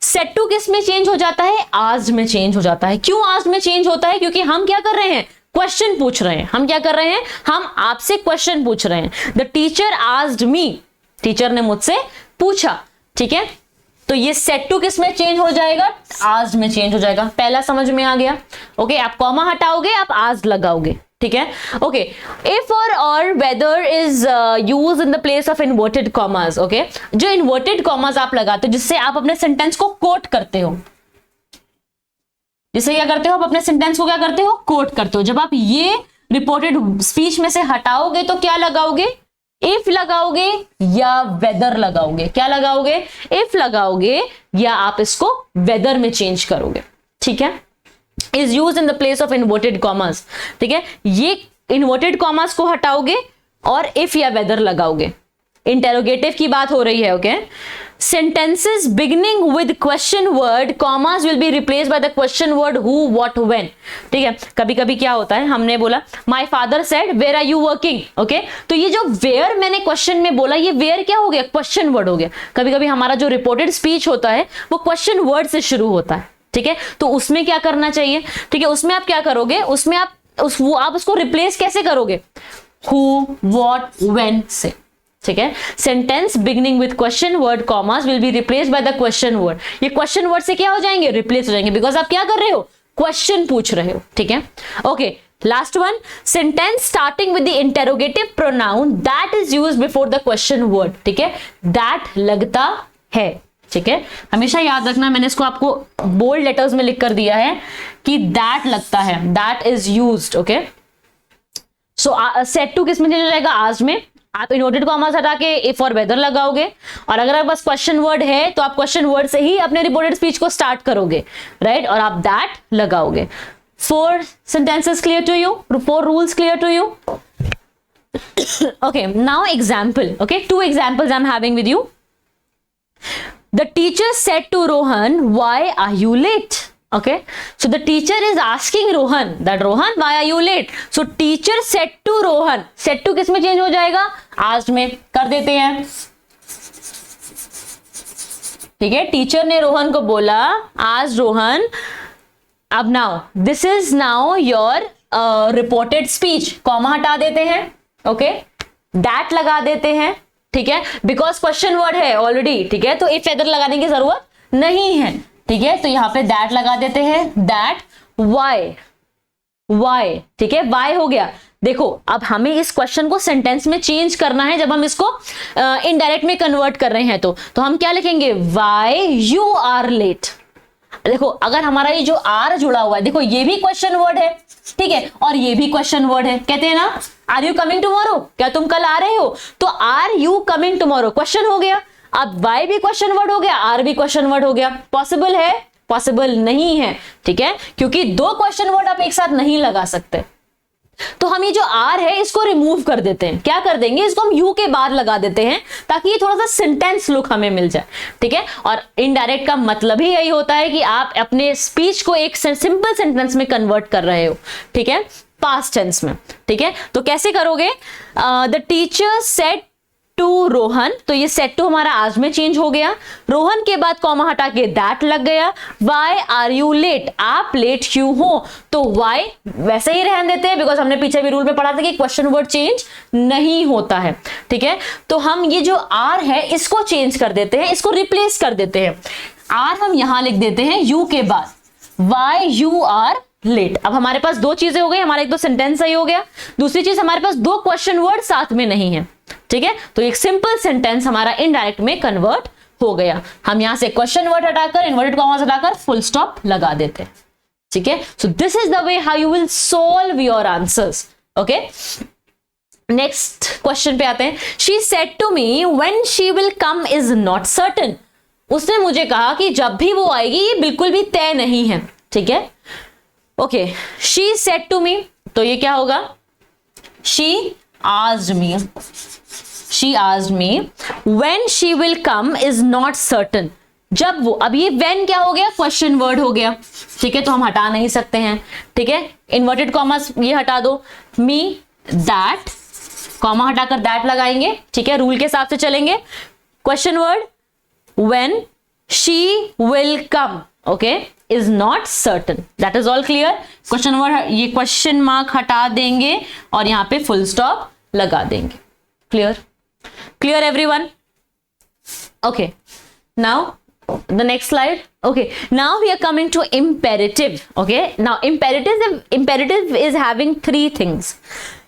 सेट टू किस में चेंज हो जाता है, आज में चेंज हो जाता है। क्यों आज में चेंज होता है? क्योंकि हम क्या कर रहे हैं, क्वेश्चन पूछ रहे हैं। हम क्या कर रहे हैं, हम आपसे क्वेश्चन पूछ रहे हैं। The teacher asked me, teacher ने मुझसे पूछा, ठीक है। तो ये सेट टू किस में चेंज हो जाएगा, आज में चेंज हो जाएगा। पहला समझ में आ गया, ओके। आप कॉमा हटाओगे, आप आज लगाओगे, ठीक है, ओके। इफ और whether is use in the place of inverted commas, okay. जो इन्वर्टेड कॉमास आप लगाते हो जिससे आप अपने सेंटेंस को कोट करते हो, जिससे क्या करते हो, आप अपने सेंटेंस को क्या करते हो, कोट करते हो। जब आप ये रिपोर्टेड स्पीच में से हटाओगे तो क्या लगाओगे, इफ लगाओगे या वेदर लगाओगे। क्या लगाओगे, इफ लगाओगे या आप इसको वेदर में चेंज करोगे, ठीक है। Is use in the place of inverted commas, ठीक है। ये इन्वर्टेड कॉमर्स को हटाओगे और इफ या वेदर लगाओगे। इंटेरोगेटिव की बात हो रही है, okay. Sentences beginning with question word, commas will be replaced by the question word who, what, when, ठीक है। कभी कभी क्या होता है, हमने बोला my father said where are you working, okay. तो ये जो वेयर मैंने क्वेश्चन में बोला, ये वेयर क्या हो गया, क्वेश्चन वर्ड हो गया। कभी कभी हमारा जो रिपोर्टेड स्पीच होता है वो क्वेश्चन वर्ड से शुरू होता है, ठीक है। तो उसमें क्या करना चाहिए, ठीक है, उसमें आप क्या करोगे, उसमें आप उसको रिप्लेस कैसे करोगे, हु, व्हाट, व्हेन से, ठीक है। Sentence beginning with question word commas will be replaced by the question word. ये क्वेश्चन वर्ड से क्या हो जाएंगे, रिप्लेस हो जाएंगे, बिकॉज आप क्या कर रहे हो, क्वेश्चन पूछ रहे हो, ठीक है। Okay, last one, sentence starting with the interrogative pronoun that is used before the question word, ठीक है। दैट लगता है, ठीक है, हमेशा याद रखना, मैंने इसको आपको बोल्ड लेटर्स में लिख कर दिया है कि दैट लगता है, that is used. Okay, so said to किस में चेंज हो जाएगा? आज में। आप इनवर्टेड कॉमास हटा के इफ और वेदर लगाओगे, और अगर आपके पास क्वेश्चन वर्ड है तो आप क्वेश्चन वर्ड से ही अपने रिपोर्टेड स्पीच को स्टार्ट करोगे, राइट, और आप दैट लगाओगे। 4 sentences clear to you? 4 rules clear to you? Okay, now example. Okay, 2 examples I'm having with you. The teacher said to Rohan, "Why are you late?" Okay, so the teacher is asking Rohan that Rohan, why are you late? So teacher said to Rohan, said to किस में चेंज हो जाएगा? आज में कर देते हैं, ठीक है। टीचर ने रोहन को बोला, आज रोहन, अब now this is now your reported speech, comma हटा देते हैं, ओके, दैट लगा देते हैं, ठीक है, बिकॉज क्वेश्चन वर्ड है ऑलरेडी, ठीक है, तो इफ वेदर लगाने की जरूरत नहीं है, ठीक है, तो यहां पे दैट लगा देते हैं, दैट वाई, ठीक है, वाई हो गया। देखो अब हमें इस क्वेश्चन को सेंटेंस में चेंज करना है, जब हम इसको इनडायरेक्ट में कन्वर्ट कर रहे हैं तो हम क्या लिखेंगे? Why you are late. देखो अगर हमारा ये जो आर जुड़ा हुआ है, देखो ये भी क्वेश्चन वर्ड है, ठीक है, और ये भी क्वेश्चन वर्ड है। कहते हैं ना, आर यू कमिंग टुमारो, क्या तुम कल आ रहे हो? तो are you coming tomorrow question हो गया, अब वाई भी क्वेश्चन वर्ड हो गया, आर भी क्वेश्चन वर्ड हो गया। पॉसिबल है? पॉसिबल नहीं है, ठीक है, क्योंकि 2 क्वेश्चन वर्ड आप एक साथ नहीं लगा सकते। तो हम ये जो आर है इसको रिमूव कर देते हैं, क्या कर देंगे, इसको हम यू के बाद लगा देते हैं ताकि ये थोड़ा सा सेंटेंस लुक हमें मिल जाए, ठीक है। और इनडायरेक्ट का मतलब ही यही होता है कि आप अपने स्पीच को एक सिंपल सेंटेंस में कन्वर्ट कर रहे हो, ठीक है, पास्ट टेंस में, ठीक है। तो कैसे करोगे? The teacher said to Rohan, तो ये सेट टू हमारा आज में चेंज हो गया, रोहन के बाद कॉमा हटा के दैट लग गया। वाई आर यू लेट, आप लेट क्यों हो? तो वाई वैसे ही रहने देते हैं, बिकॉज हमने पीछे भी रूल में पढ़ा था कि क्वेश्चन वर्ड चेंज नहीं होता है, ठीक है। तो हम ये जो आर है इसको चेंज कर देते हैं, इसको रिप्लेस कर देते हैं। आर हम यहां लिख देते हैं यू के बाद, वाई यू आर लेट। अब हमारे पास 2 चीजें हो गई, हमारा एक तो सेंटेंस सही हो गया, दूसरी चीज हमारे पास 2 क्वेश्चन वर्ड साथ में नहीं है, ठीक है। तो एक सिंपल सेंटेंस हमारा इनडायरेक्ट में कन्वर्ट हो गया। हम यहां से क्वेश्चन वर्ड हटाकर, इन्वर्टेड कॉमास हटाकर फुल स्टॉप लगा देते हैं, ठीक है। So this is the way how you will solve your answers. Okay, next question पे आते हैं। She said to me when she will come is not certain. उसने मुझे कहा कि जब भी वो आएगी ये बिल्कुल भी तय नहीं है, ठीक है। Okay, she said to me, तो ये क्या होगा? She asked me, she asked me when she will come is not certain। जब वो, अब ये when क्या हो गया? क्वेश्चन वर्ड हो गया, ठीक है, तो हम हटा नहीं सकते हैं, ठीक है। इन्वर्टेड कॉमास ये हटा दो, मी दैट, कॉमा हटाकर दैट लगाएंगे, ठीक है, रूल के हिसाब से चलेंगे। Question word when she will come, okay, is not certain। that is all clear। Question word ये क्वेश्चन मार्क हटा देंगे और यहां पे फुल स्टॉप लगा देंगे। Clear? Clear everyone? Okay, now the next slide। okay, now we are coming to imperative। okay, now imperative is having 3 things।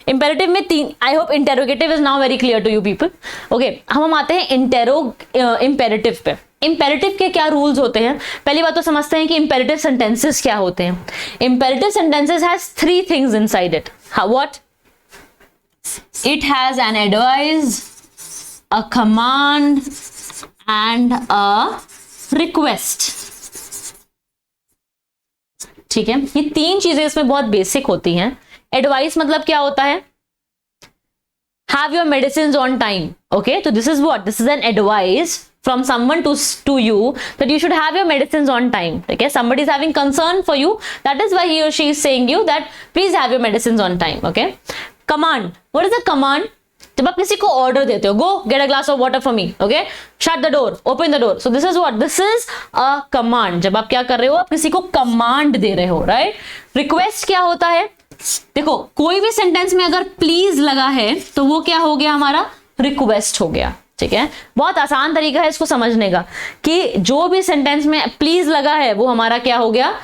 imperative में 3, I hope interrogative is now very clear to you people। okay, हम आते हैं imperative पे। imperative के क्या रूल्स होते हैं? पहली बात तो समझते हैं कि imperative sentences क्या होते हैं। imperative sentences has 3 things inside it। what? it has an advice, a command and a request। ठीक है, ये 3 चीजें इसमें बहुत बेसिक होती हैं। एडवाइस मतलब क्या होता है? have your medicines on time। okay, so this is what? this is an advice from someone to you that you should have your medicines on time। okay, somebody is having concern for you, that is why he or she is saying you that please have your medicines on time। okay, command, what is a command? जब आप किसी को ऑर्डर देते हो, गो get a glass of water for me, okay, shut the door, open the door, so this is what? This is a command. जब आप क्या कर रहे हो? आप किसी को कमांड दे रहे हो, राइट। रिक्वेस्ट क्या होता है? देखो कोई भी सेंटेंस में अगर प्लीज लगा है तो वो क्या हो गया? हमारा रिक्वेस्ट हो गया, ठीक है। बहुत आसान तरीका है इसको समझने का कि जो भी सेंटेंस में प्लीज लगा है वो हमारा क्या हो गया?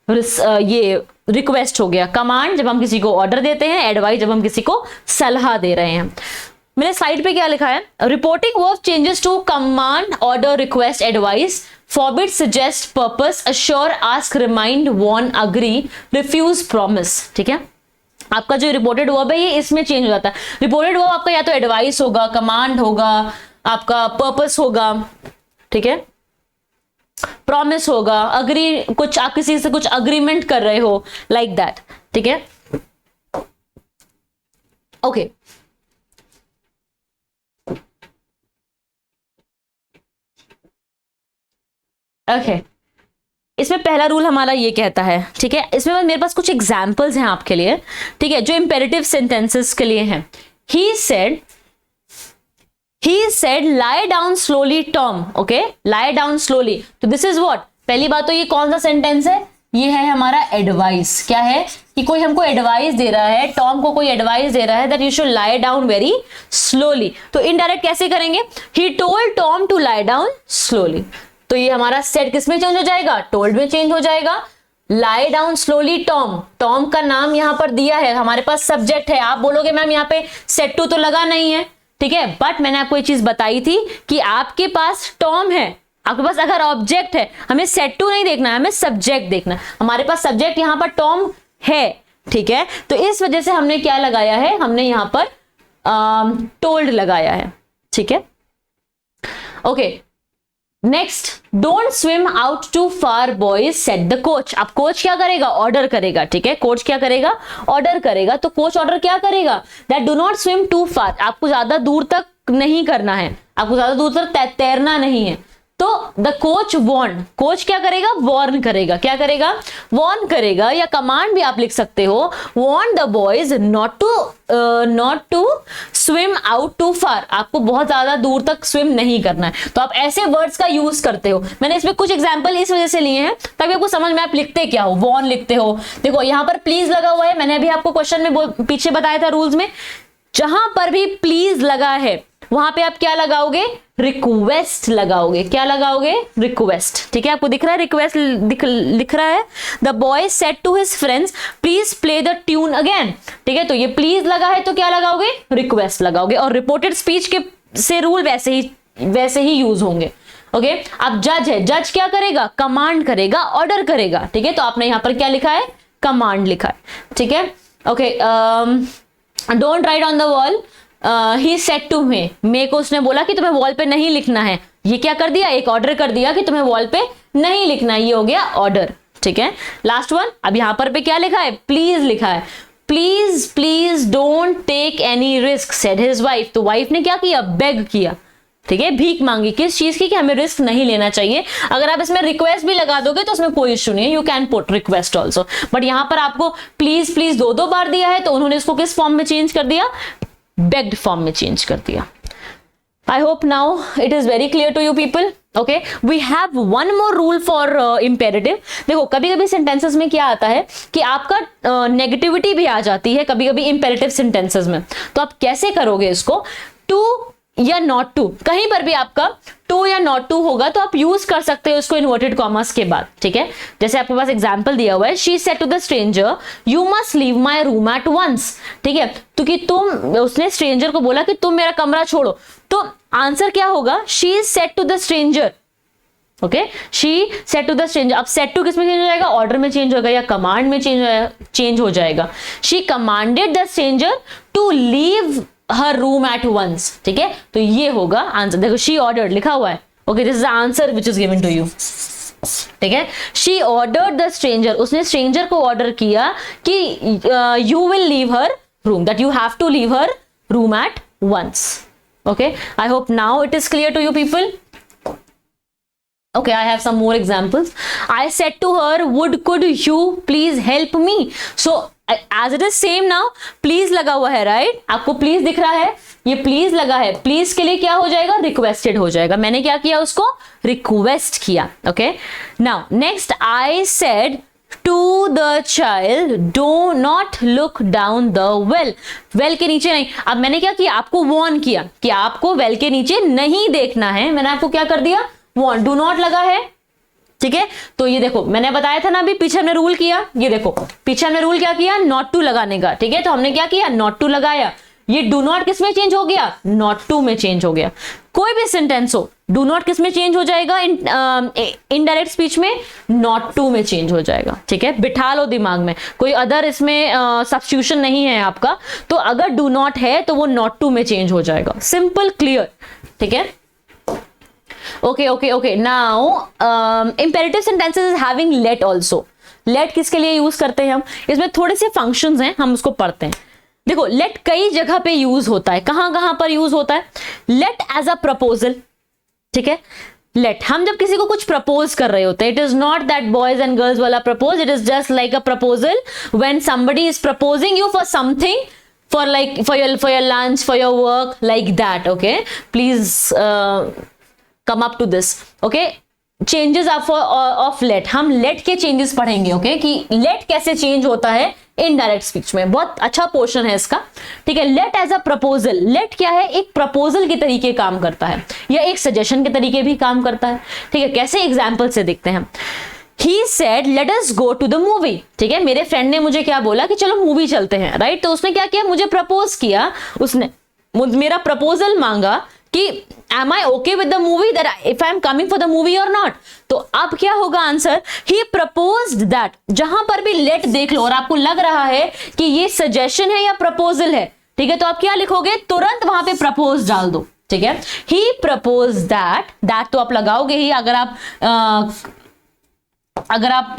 ये रिक्वेस्ट हो गया। कमांड जब हम किसी को ऑर्डर देते हैं, एडवाइस जब हम किसी को सलाह दे रहे हैं। मेरे साइड पे क्या लिखा है, reporting verb changes to command, order, request, advice, forbid, suggest, purpose, assure, ask, remind, warn, agree, refuse, promise. ठीक है, आपका जो रिपोर्टेड वर्ब है ये इसमें चेंज हो जाता है। रिपोर्टेड वर्ब आपका या तो एडवाइस होगा, कमांड होगा, आपका पर्पस होगा, ठीक है, प्रॉमिस होगा, अग्री, कुछ आप किसी से कुछ अग्रीमेंट कर रहे हो, लाइक दैट। ठीक है, ओके। ओके, इसमें पहला रूल हमारा ये कहता है, ठीक है, इसमें मेरे पास कुछ एग्जांपल्स हैं आपके लिए, ठीक है, जो इंपेरेटिव सेंटेंसेस के लिए हैं। He said lie down slowly Tom, okay, lie down slowly, तो दिस इज व्हाट, पहली बात तो ये कौन सा सेंटेंस है, ये है हमारा एडवाइस। क्या है कि कोई हमको एडवाइस दे रहा है, टॉम को कोई एडवाइस दे रहा है that you should lie down very slowly. तो इनडायरेक्ट कैसे करेंगे, he told Tom to lie down slowly, तो ये हमारा सेड किस में चेंज हो जाएगा, टोल्ड में चेंज हो जाएगा। लाई डाउन स्लोली टॉम, टॉम का नाम यहां पर दिया है, हमारे पास सब्जेक्ट है। आप बोलोगे मैम यहाँ पे सेड टू तो लगा नहीं है, ठीक है, बट मैंने आपको ये चीज बताई थी कि आपके पास टॉम है, आपके पास अगर ऑब्जेक्ट है, हमें सेड टू नहीं देखना है, हमें सब्जेक्ट देखना है। हमारे पास सब्जेक्ट यहां पर टॉम है, ठीक है, तो इस वजह से हमने क्या लगाया है, हमने यहां पर टोल्ड लगाया है। ठीक है, okay, next, don't swim out too far boys said the coach. अब कोच क्या करेगा, ऑर्डर करेगा, ठीक है, कोच क्या करेगा, ऑर्डर करेगा, तो कोच ऑर्डर क्या करेगा, that do not swim too far, आपको ज्यादा दूर तक नहीं करना है, आपको ज्यादा दूर तक तैरना नहीं है। तो द कोच वॉर्न, कोच क्या करेगा, वॉर्न करेगा, क्या करेगा, वॉर्न करेगा, या कमांड भी आप लिख सकते हो, warn the boys not to swim out too far, आपको बहुत ज्यादा दूर तक स्विम नहीं करना है। तो आप ऐसे वर्ड्स का यूज करते हो, मैंने इसमें कुछ एग्जांपल इस वजह से लिए हैं ताकि आपको समझ में, आप लिखते क्या हो, वॉर्न लिखते हो। देखो यहां पर प्लीज लगा हुआ है, मैंने अभी आपको क्वेश्चन में पीछे बताया था रूल्स में, जहां पर भी प्लीज लगा है वहां पे आप क्या लगाओगे, रिक्वेस्ट लगाओगे, क्या लगाओगे, रिक्वेस्ट। ठीक है, आपको दिख रहा है रिक्वेस्ट लिख रहा है, the boy said to his friends please play the tune again. ठीक है, तो ये प्लीज लगा है तो क्या लगाओगे, रिक्वेस्ट लगाओगे, और रिपोर्टेड स्पीच के से रूल वैसे ही यूज होंगे। ओके, अब जज है, जज क्या करेगा, कमांड करेगा, ऑर्डर करेगा। ठीक है, तो आपने यहां पर क्या लिखा है, कमांड लिखा है। ठीक है, okay, don't write on the wall, he said to me को उसने बोला कि तुम्हें वॉल पे नहीं लिखना है, ये क्या कर दिया, एक ऑर्डर कर दिया कि तुम्हें वॉल पे नहीं लिखना है, ये हो गया ऑर्डर। ठीक है, लास्ट वन, अब यहां पर पे क्या लिखा है, प्लीज लिखा है, please don't take any risk said his wife, तो वाइफ ने क्या किया, बेग किया। ठीक है, भीख मांगी, किस चीज की, कि हमें रिस्क नहीं लेना चाहिए। अगर आप इसमें रिक्वेस्ट भी लगा दोगे तो उसमें कोई इश्यू नहीं है, you can put request also, but यहां पर आपको प्लीज दो बार दिया है तो उन्होंने इसको किस फॉर्म में चेंज कर दिया, begged फॉर्म में चेंज कर दिया। I hope now it is very clear to you people. Okay, we have one more rule for imperative. देखो कभी कभी सेंटेंसेस में क्या आता है कि आपका नेगेटिविटी भी आ जाती है कभी कभी इंपेरेटिव सेंटेंसेस में, तो आप कैसे करोगे इसको, टू या नॉट टू, कहीं पर भी आपका टू या नॉट टू होगा तो आप यूज कर सकते हो इसको इन्वर्टेड कॉमर्स के बाद। ठीक है, जैसे आपके पास एग्जांपल दिया हुआ है, she said to the stranger you must leave my room at once. ठीक है, तो कि उसने स्ट्रेंजर को बोला कि तुम मेरा कमरा छोड़ो, तो आंसर क्या होगा, she said to the stranger. Okay, she said to the stranger, अब सेड टू किस में चेंज हो जाएगा, ऑर्डर में चेंज होगा या कमांड में चेंज हो जाएगा। She commanded the stranger to leave her room at once. ठीक है, तो ये होगा आंसर। देखो शी ऑर्डर्ड लिखा हुआ है, okay, this is the answer which is given to you. ठीक है, शी ऑर्डर्ड द स्ट्रेंजर, उसने स्ट्रेंजर को ऑर्डर किया कि you will leave her room, that you have to leave her room at once. Okay, I hope now it is clear to you people. Okay, I have some more examples. I said to her, could you please help me? So as it is same now, please लगा हुआ है, right? आपको please दिख रहा है, ये please लगा है, please के लिए क्या हो जाएगा, requested हो जाएगा। मैंने क्या किया, उसको request किया। Okay, now next I said to the child, do not look down the well. well के नीचे नहीं, अब मैंने क्या किया, आपको warn किया कि आपको well के नीचे नहीं देखना है। मैंने आपको क्या कर दिया, वॉन्ट, डू नॉट लगा है। ठीक है, तो ये देखो मैंने बताया था ना अभी, पीछे हमने रूल किया, ये देखो पीछे हमने रूल क्या किया, नॉट टू लगाने का। ठीक है, तो हमने क्या किया, नॉट टू लगाया, ये डू नॉट किस में चेंज हो गया, नॉट टू में चेंज हो गया। कोई भी सेंटेंस हो, डू नॉट किस में चेंज हो जाएगा, इनडायरेक्ट स्पीच में नॉट टू में चेंज हो जाएगा। ठीक है, बिठा लो दिमाग में, कोई अदर इसमें सब्स्टिट्यूशन नहीं है आपका, तो अगर डू नॉट है तो वो नॉट टू में चेंज हो जाएगा। Simple, clear. ठीक है, okay. Now imperative sentences is having let also. Let किसके लिए यूज करते हैं हम, इसमें थोड़े से फंक्शंस हैं, हम उसको पढ़ते हैं। देखो, लेट कई जगह पे यूज होता है। कहां कहां पर यूज होता है? Let as a proposal. ठीक है, लेट हम जब किसी को कुछ प्रपोज कर रहे होते हैं, it is not that boys and girls वाला propose, it is just like a proposal when somebody is proposing you for something, for like for your lunch, for your work, like that. Okay, please come up to this. Okay, changes of let, हम let के changes पढ़ेंगे। okay, कि let कैसे change होता है इनडायरेक्ट स्पीच में, बहुत अच्छा पोर्शन है इसका। ठीक है, let as a proposal, let क्या है, एक प्रपोजल के तरीके काम करता है या एक सजेशन के तरीके भी काम करता है। ठीक है, कैसे, एग्जाम्पल से देखते हैं। He said, let us go to the movie. ठीक है, मेरे फ्रेंड ने मुझे क्या बोला कि चलो मूवी चलते हैं, राइट। तो उसने क्या किया, मुझे प्रपोज किया, उसने मेरा प्रपोजल मांगा कि am I okay with the movie, that if I am coming for the movie or not। तो अब क्या होगा आंसर, he proposed that। जहां पर भी let देख लो और आपको लग रहा है कि ये सजेशन है या प्रपोजल है, ठीक है, तो आप क्या लिखोगे, तुरंत वहां पे प्रपोज डाल दो। ठीक है, he proposed that तो आप लगाओगे ही, अगर आप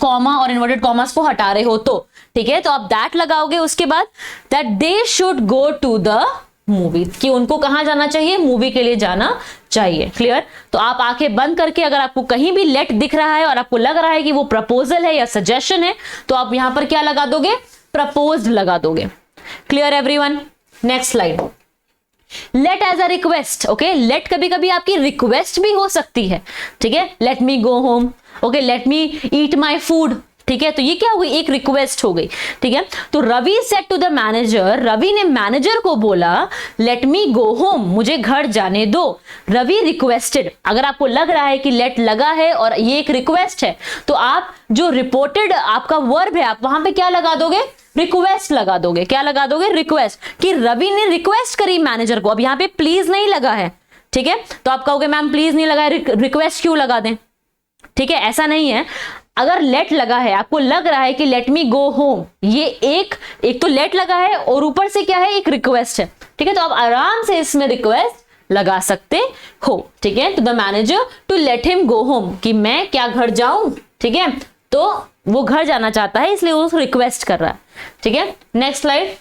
कॉमा और इन्वर्टेड कॉमास को हटा रहे हो तो। ठीक है, तो आप दैट लगाओगे, उसके बाद that they should go to the movie, कि उनको कहां जाना चाहिए, मूवी के लिए जाना चाहिए। क्लियर। तो आप आंखें बंद करके, अगर आपको कहीं भी लेट दिख रहा है और आपको लग रहा है कि वो प्रपोजल है या सजेशन है, तो आप यहां पर क्या लगा दोगे, प्रपोज्ड लगा दोगे। Clear everyone. Next slide. Let as a request. Okay, let कभी कभी आपकी रिक्वेस्ट भी हो सकती है। ठीक है, let me go home, okay, let me eat my food. ठीक है, तो ये क्या हुई, एक रिक्वेस्ट हो गई। ठीक है, तो Ravi said to the manager, Ravi ने मैनेजर को बोला लेट मी गो होम, मुझे घर जाने दो। रवि रिक्वेस्टेड, अगर आपको लग रहा है कि लेट लगा है और ये एक रिक्वेस्ट है, तो आप जो रिपोर्टेड आपका वर्ब है, आप वहां पे क्या लगा दोगे, रिक्वेस्ट लगा दोगे। क्या लगा दोगे, रिक्वेस्ट, कि रवि ने रिक्वेस्ट करी मैनेजर को। अब यहां पे प्लीज नहीं लगा है, ठीक है, तो आप कहोगे मैम प्लीज नहीं लगा है, रिक्वेस्ट क्यों लगा दें। ठीक है, ऐसा नहीं है। अगर लेट लगा है, आपको लग रहा है कि लेट मी गो होम, ये एक तो लेट लगा है और ऊपर से क्या है, एक रिक्वेस्ट है। ठीक है, तो आप आराम से इसमें रिक्वेस्ट लगा सकते हो। ठीक है, to the manager to let him go home, कि मैं क्या घर जाऊं। ठीक है, तो वो घर जाना चाहता है, इसलिए वो रिक्वेस्ट कर रहा है। ठीक है, next slide.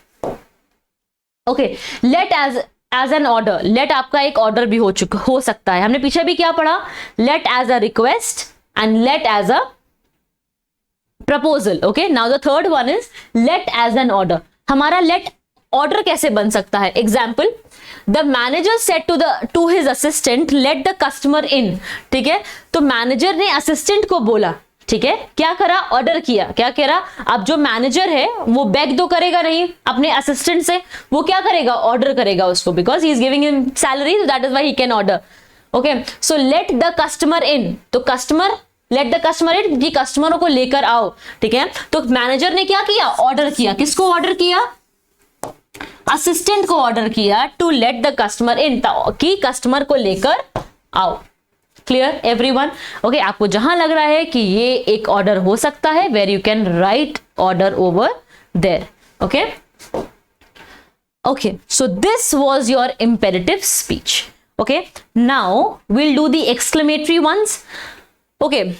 Okay, let as an order, let आपका एक ऑर्डर भी हो सकता है। हमने पीछे भी क्या पढ़ा, let as a request and let as a proposal. Okay, now the third one is let as an order. हमारा लेट ऑर्डर कैसे बन सकता है, example, the manager said to his assistant let the customer in. ठीक है, तो मैनेजर ने असिस्टेंट को बोला, ठीक है, क्या करा, ऑर्डर किया। क्या करा, अब जो मैनेजर है वो बेग तो करेगा नहीं अपने असिस्टेंट से, वो क्या करेगा, ऑर्डर करेगा उसको, because he is giving him salary, that is why he can order. Okay, so let the customer in, तो customer, let the customer in, कि कस्टमरों को लेकर आओ। ठीक है, तो मैनेजर ने क्या किया, ऑर्डर किया। किसको ऑर्डर किया, असिस्टेंट को ऑर्डर किया, to let the customer in, कि कस्टमर को लेकर आओ। Clear everyone. ओके, आपको जहां लग रहा है कि ये एक ऑर्डर हो सकता है, where you can write order over there. Okay okay, so this was your imperative speech. Okay, now we'll do the exclamatory ones. Okay,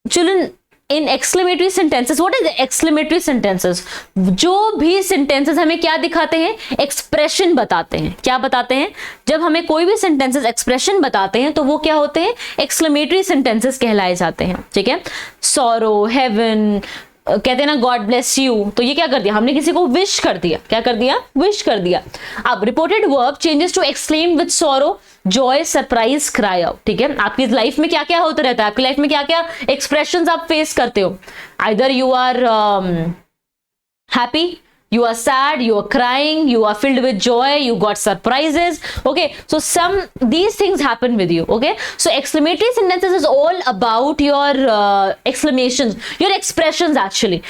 children, in exclamatory sentences, what is the exclamatory sentences? जो भी sentences हमें क्या दिखाते हैं, expression बताते हैं। क्या बताते हैं, जब हमें कोई भी sentences expression बताते हैं तो वो क्या होते हैं, exclamatory sentences कहलाए जाते हैं। ठीक है, sorrow, heaven, कहते हैं ना गॉड ब्लेस यू, तो ये क्या कर दिया, हमने किसी को विश कर दिया। क्या कर दिया, विश कर दिया। अब reported verb changes to exclaim with sorrow, joy, surprise, cry out. ठीक है, आपकी लाइफ में क्या क्या होता रहता है, आपकी लाइफ में क्या क्या एक्सप्रेशंस आप फेस करते हो, either you are happy, you are sad, you are crying, you are filled with joy, you got surprises. Okay, so these things happen with you. Okay, so exclamatory sentences is all about your exclamations, your expressions actually.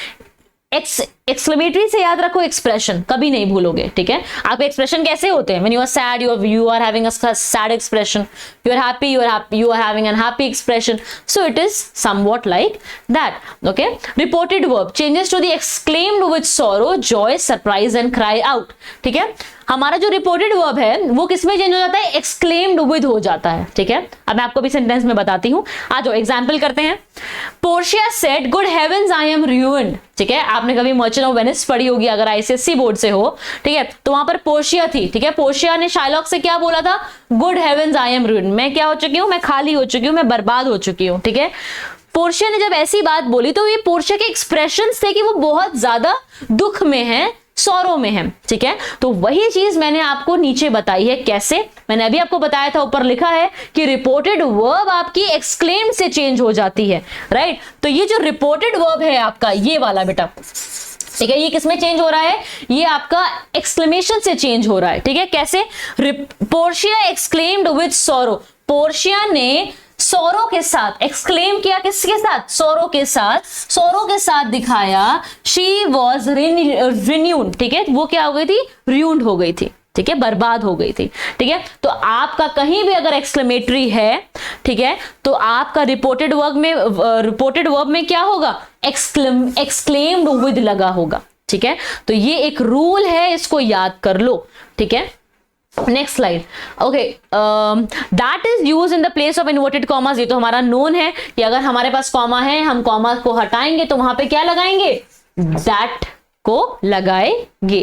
Exclamatory से याद रखो एक्सप्रेशन, कभी नहीं भूलोगे, ठीक है। आपके एक्सप्रेशन कैसे होते हैं? When you are sad you are having a sad expression, you are happy you are having an happy expression, so it is somewhat like that, okay. Reported verb changes to the exclaimed with sorrow, joy, surprise and cry out, ठीक है। हमारा जो रिपोर्टेड वर्ब है वो किसमें चेंज हो जाता है? एक्सक्लेम्ड विद हो जाता है, ठीक है। अब मैं आपको भी सेंटेंस में बताती हूं, आ जाओ एग्जांपल करते हैं। Portia said good heavens I am ruined, ठीक है। आपने कभी मर्चेंट ऑफ वेनिस पढ़ी होगी अगर आईसीएससी बोर्ड से हो, ठीक है, तो वहां पर पोर्शिया थी, ठीक है। पोर्शिया ने शाइलॉक से क्या बोला था? Good heavens I am ruined, मैं क्या हो चुकी हूं? मैं खाली हो चुकी हूं, मैं बर्बाद हो चुकी हूं, ठीक है। पोर्शिया ने जब ऐसी बात बोली तो ये पोर्शिया के एक्सप्रेशंस थे कि वो बहुत ज्यादा दुख में है, सौरो में है, ठीक है। तो वही चीज मैंने आपको नीचे बताई है। कैसे? मैंने अभी आपको बताया था, ऊपर लिखा है कि रिपोर्टेड वर्ब आपकी एक्सक्लेम्ड से चेंज हो जाती है, राइट। तो ये जो रिपोर्टेड वर्ब है आपका, ये वाला बेटा, ठीक है, ये किसमें चेंज हो रहा है? ये आपका एक्सक्लेमेशन से चेंज हो रहा है, ठीक है। कैसे? Portia exclaimed with sorrow, Portia ने सौरो के साथ एक्सक्लेम किया, किसके साथ? सौरो के साथ, सौरो के साथ दिखाया। शी वॉज रिन्यूड, ठीक है, वो क्या हो गई थी? रूइंड हो गई थी, ठीक है, बर्बाद हो गई थी, ठीक है। तो आपका कहीं भी अगर एक्सक्लेमेटरी है, ठीक है, तो आपका रिपोर्टेड वर्ब में क्या होगा? एक्सक्लेम्ड विद लगा होगा, ठीक है। तो ये एक रूल है, इसको याद कर लो, ठीक है। Next slide, okay. That is use in the place of inverted commas, ये तो हमारा नोन है कि अगर हमारे पास कॉमा है, हम कॉमा को हटाएंगे तो वहां पे क्या लगाएंगे? दैट को लगाएंगे,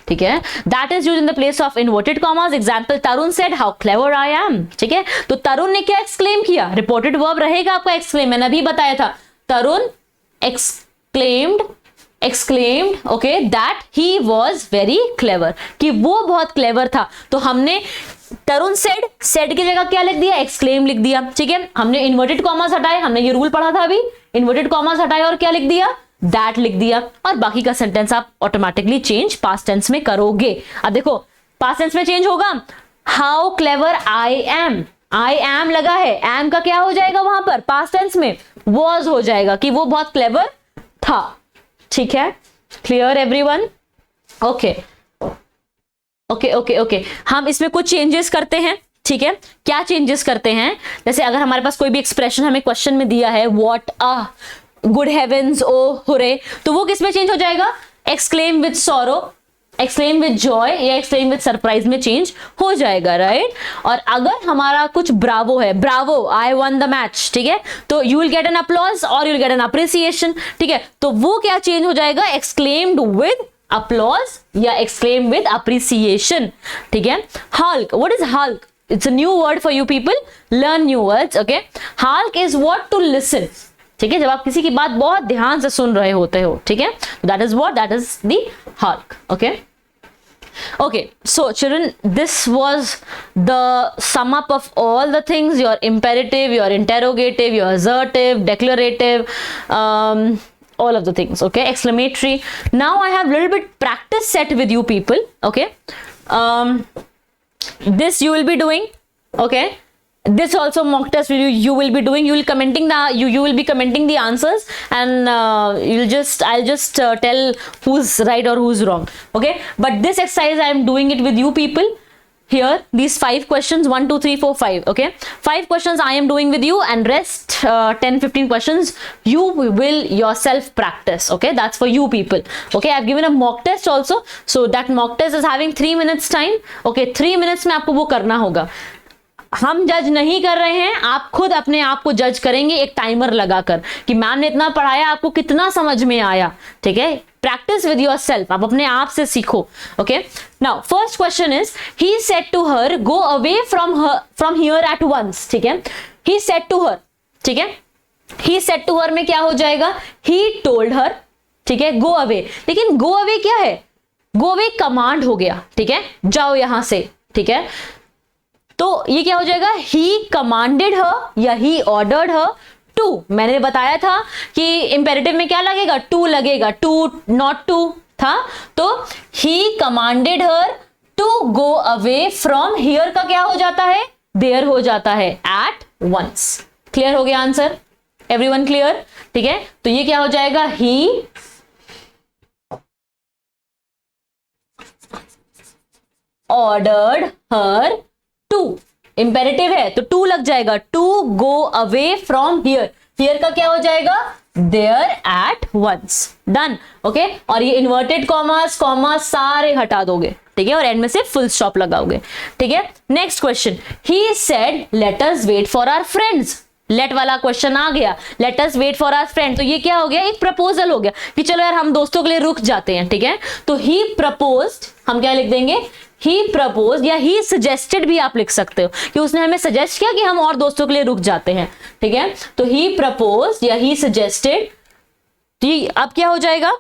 ठीक है। That is use in the place of inverted commas. Example, Tarun said how clever I am, ठीक है। तो तरुण ने क्या एक्सक्लेम किया? रिपोर्टेड वर्ब रहेगा आपका एक्सक्लेम, मैंने अभी बताया था। तरुण exclaimed, okay, that he was very clever, कि वो बहुत क्लेवर था। तो हमने तरुण सेड की जगह क्या लिख दिया? एक्सक्लेम लिख दिया, ठीक है। हमने इन्वर्टेड कॉमास हटाए, हमने ये रूल पढ़ा था अभी, इन्वर्टेड कॉमास हटाए और क्या लिख दिया? दैट लिख दिया। और बाकी का सेंटेंस आप ऑटोमेटिकली चेंज पास्ट टेंस में करोगे। अब देखो पास्ट टेंस में चेंज होगा, हाउ क्लेवर आई एम लगा है, एम का क्या हो जाएगा वहां पर? पास्ट टेंस में वॉज हो जाएगा कि वो बहुत क्लेवर था, ठीक है। Clear everyone? Okay okay okay okay. हम इसमें कुछ चेंजेस करते हैं, ठीक है। क्या चेंजेस करते हैं? जैसे अगर हमारे पास कोई भी एक्सप्रेशन हमें क्वेश्चन में दिया है, what a good heavens, oh hurray, तो वो किस में चेंज हो जाएगा? Exclaim with sorrow, exclaim with joy या एक्सक्लेम विद सरप्राइज में चेंज हो जाएगा, राइट। और अगर हमारा कुछ ब्रावो है, bravo I won the match, ठीक है, तो you will get an applause और you will get an appreciation, ठीक है। तो वो क्या चेंज हो जाएगा? एक्सक्लेम्ड विद अपलॉज या एक्सक्लेम विद अप्रिसिएशन, ठीक है। Hark, what is hark? It's a new word for you people, learn new words, okay. Hark is what? To listen, ठीक है, जब आप किसी की बात बहुत ध्यान से सुन रहे होते हो, ठीक है, that is what? That is the Hulk, okay. Okay, so children, this was the sum up of all the things, your imperative, your interrogative, your assertive, declarative, all of the things, okay, exclamatory. Now I have little bit practice set with you people, okay. This you will be doing, okay. This also mock test you will be doing. You will commenting the you will be commenting the answers, and I'll just tell who's right or who's wrong, okay. But this exercise I am doing it with you people. Here these 5 questions, 1 2 3 4 5, okay, 5 questions I am doing with you, and rest 10-15 questions you will yourself practice, okay. That's for you people, okay. I've given a mock test also, so that mock test is having 3 minutes time, okay. 3 minutes में आपको वो करना होगा। हम जज नहीं कर रहे हैं, आप खुद अपने आप को जज करेंगे एक टाइमर लगाकर कि मैम ने इतना पढ़ाया, आपको कितना समझ में आया, ठीक है। प्रैक्टिस विद योरसेल्फ, आप अपने आप से सीखो, okay. Now first question is, he said to her go away from here at once, ठीक है। ही सेड टू हर, ठीक है, ही सेड टू हर में क्या हो जाएगा? ही टोल्ड हर, ठीक है, गो अवे। लेकिन गो अवे क्या है? गो अवे कमांड हो गया, ठीक है, जाओ यहां से, ठीक है। तो ये क्या हो जाएगा? ही कमांडेड हर या ही ऑर्डर्ड हर टू। मैंने बताया था कि इंपेरेटिव में क्या लगेगा? टू लगेगा, टू नॉट टू था, तो he commanded her to go away from here का क्या हो जाता है? देयर हो जाता है, एट वंस। क्लियर हो गया आंसर? Everyone clear? ठीक है, तो ये क्या हो जाएगा? He ordered her to, imperative है तो टू लग जाएगा, to go away from here, here का क्या हो जाएगा, there at once, done, okay. और ये इन्वर्टेड कॉमास कॉमास सारे हटा दोगे, ठीक है, और एंड में से फुल स्टॉप लगाओगे, ठीक है। Next question, he said let us wait for our friends, let वाला क्वेश्चन आ गया, let us wait for our friend, तो ये क्या हो गया, एक प्रपोजल हो गया कि चलो यार हम दोस्तों के लिए रुक जाते हैं, ठीक है। तो ही प्रपोज्ड, हम क्या लिख देंगे, ही प्रपोज, या ही सजेस्टेड भी आप लिख सकते हो कि उसने हमें सजेस्ट किया कि हम और दोस्तों के लिए रुक जाते हैं, ठीक है। तो ही प्रपोज या ही सजेस्टेड, अब क्या हो जाएगा,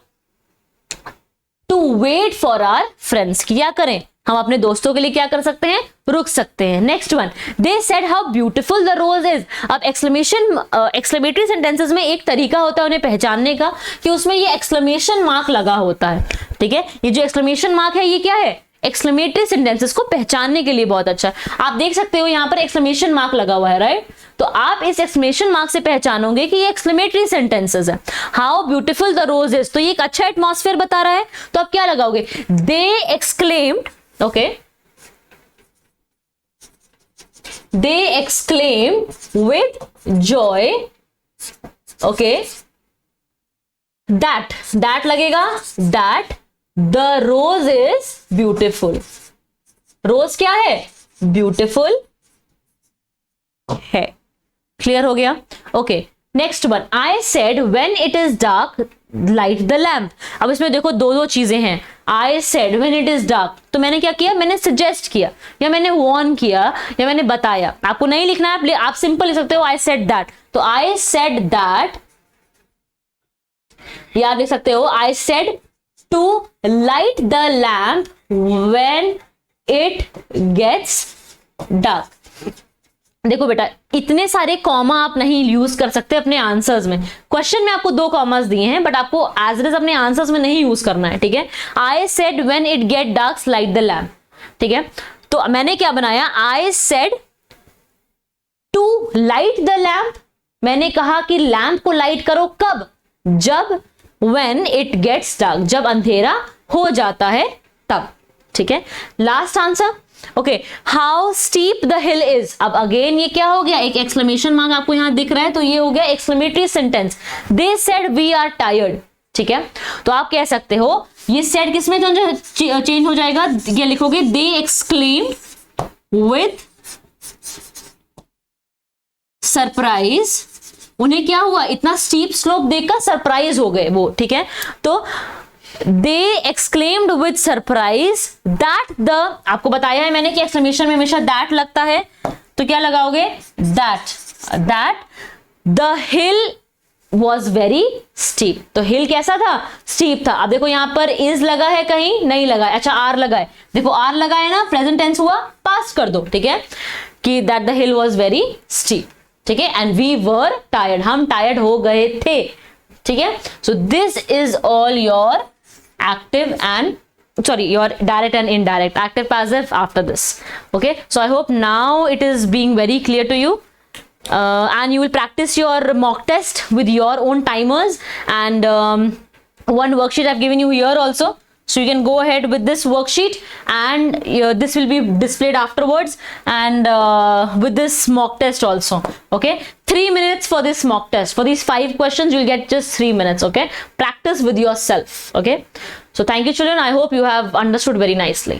to wait for our friends, क्या करें, हम अपने दोस्तों के लिए क्या कर सकते हैं, रुक सकते हैं। Next one, they said how beautiful the rose is. अब एक्सक्लेमेटरी सेंटेंसेस में एक तरीका होता है उन्हें पहचानने का कि उसमें ये एक्सक्लेमेशन मार्क लगा होता है, ठीक है। ये जो एक्सक्लेमेशन मार्क है ये क्या है, एक्सक्लेमेटरी सेंटेंसेस को पहचानने के लिए बहुत अच्छा है। आप देख सकते हो यहाँ पर एक्सक्लेमेशन मार्क लगा हुआ है, राइट, तो आप इस एक्सक्लेमेशन मार्क से पहचानोगे कि ये एक्सक्लेमेटरी सेंटेंसेस है। How beautiful the rose is, तो ये एक अच्छा एटमॉस्फेयर बता रहा है, तो आप क्या लगाओगे, they exclaimed, okay, they exclaimed with joy, okay, that लगेगा, that the rose is beautiful, rose क्या है, ब्यूटिफुल है, क्लियर हो गया, okay. Next one, I said when it is dark light the lamp. अब इसमें देखो दो दो चीजें हैं, I said when it is dark, तो मैंने क्या किया, मैंने सजेस्ट किया या मैंने वार्न किया या मैंने बताया, आपको नहीं लिखना है, आप सिंपल लिख सकते हो आई सेड दैट, तो आई सेड दैट, या आप लिख सकते हो I said to light the lamp when it gets dark. देखो बेटा, इतने सारे कॉमा आप नहीं यूज कर सकते अपने आंसर्स में, क्वेश्चन में आपको 2 कॉमास दिए हैं बट आपको एज इट इज अपने आंसर्स में नहीं यूज करना है, ठीक है। I said when it get dark light the lamp, ठीक है, तो मैंने क्या बनाया, I said to light the lamp, मैंने कहा कि लैम्प को लाइट करो कब, जब व्हेन इट गेट्स डार्क, जब अंधेरा हो जाता है तब, ठीक है। Last answer, okay, how steep the hill is. अब अगेन ये क्या हो गया, एक एक्सक्लेमेशन मार्क आपको यहां दिख रहा है, तो ये हो गया exclamatory sentence, they said we are tired, ठीक है। तो आप कह सकते हो ये सेड किसमें चेंज हो जाएगा, ये लिखोगे दे एक्सक्लेम्ड विथ सरप्राइज, उन्हें क्या हुआ, इतना स्टीप स्लोप देखकर सरप्राइज हो गए वो, ठीक है। तो they exclaimed with surprise that the, आपको बताया है मैंने कि एक्सक्लेमेशन में हमेशा दैट लगता है, तो क्या लगाओगे, that the hill was very steep, तो हिल कैसा था, स्टीप था। अब देखो यहां पर इज लगा है, कहीं नहीं लगा है, अच्छा आर लगा है, देखो आर लगा है ना, प्रेजेंट टेंस हुआ, पास्ट कर दो, ठीक है, कि that the hill was very steep, ठीक है, एंड वी वर टायर्ड, हम टायर्ड हो गए थे, ठीक है। So this is all your active and your direct and indirect, active passive after this, okay. So I hope now it is being very clear to you, and you will practice your mock test with your own timers, and one worksheet I've given you here also, so you can go ahead with this worksheet, and this will be displayed afterwards, and with this mock test also, okay. 3 minutes for this mock test, for these 5 questions you'll get just 3 minutes, okay. Practice with yourself, okay. So thank you children, I hope you have understood very nicely.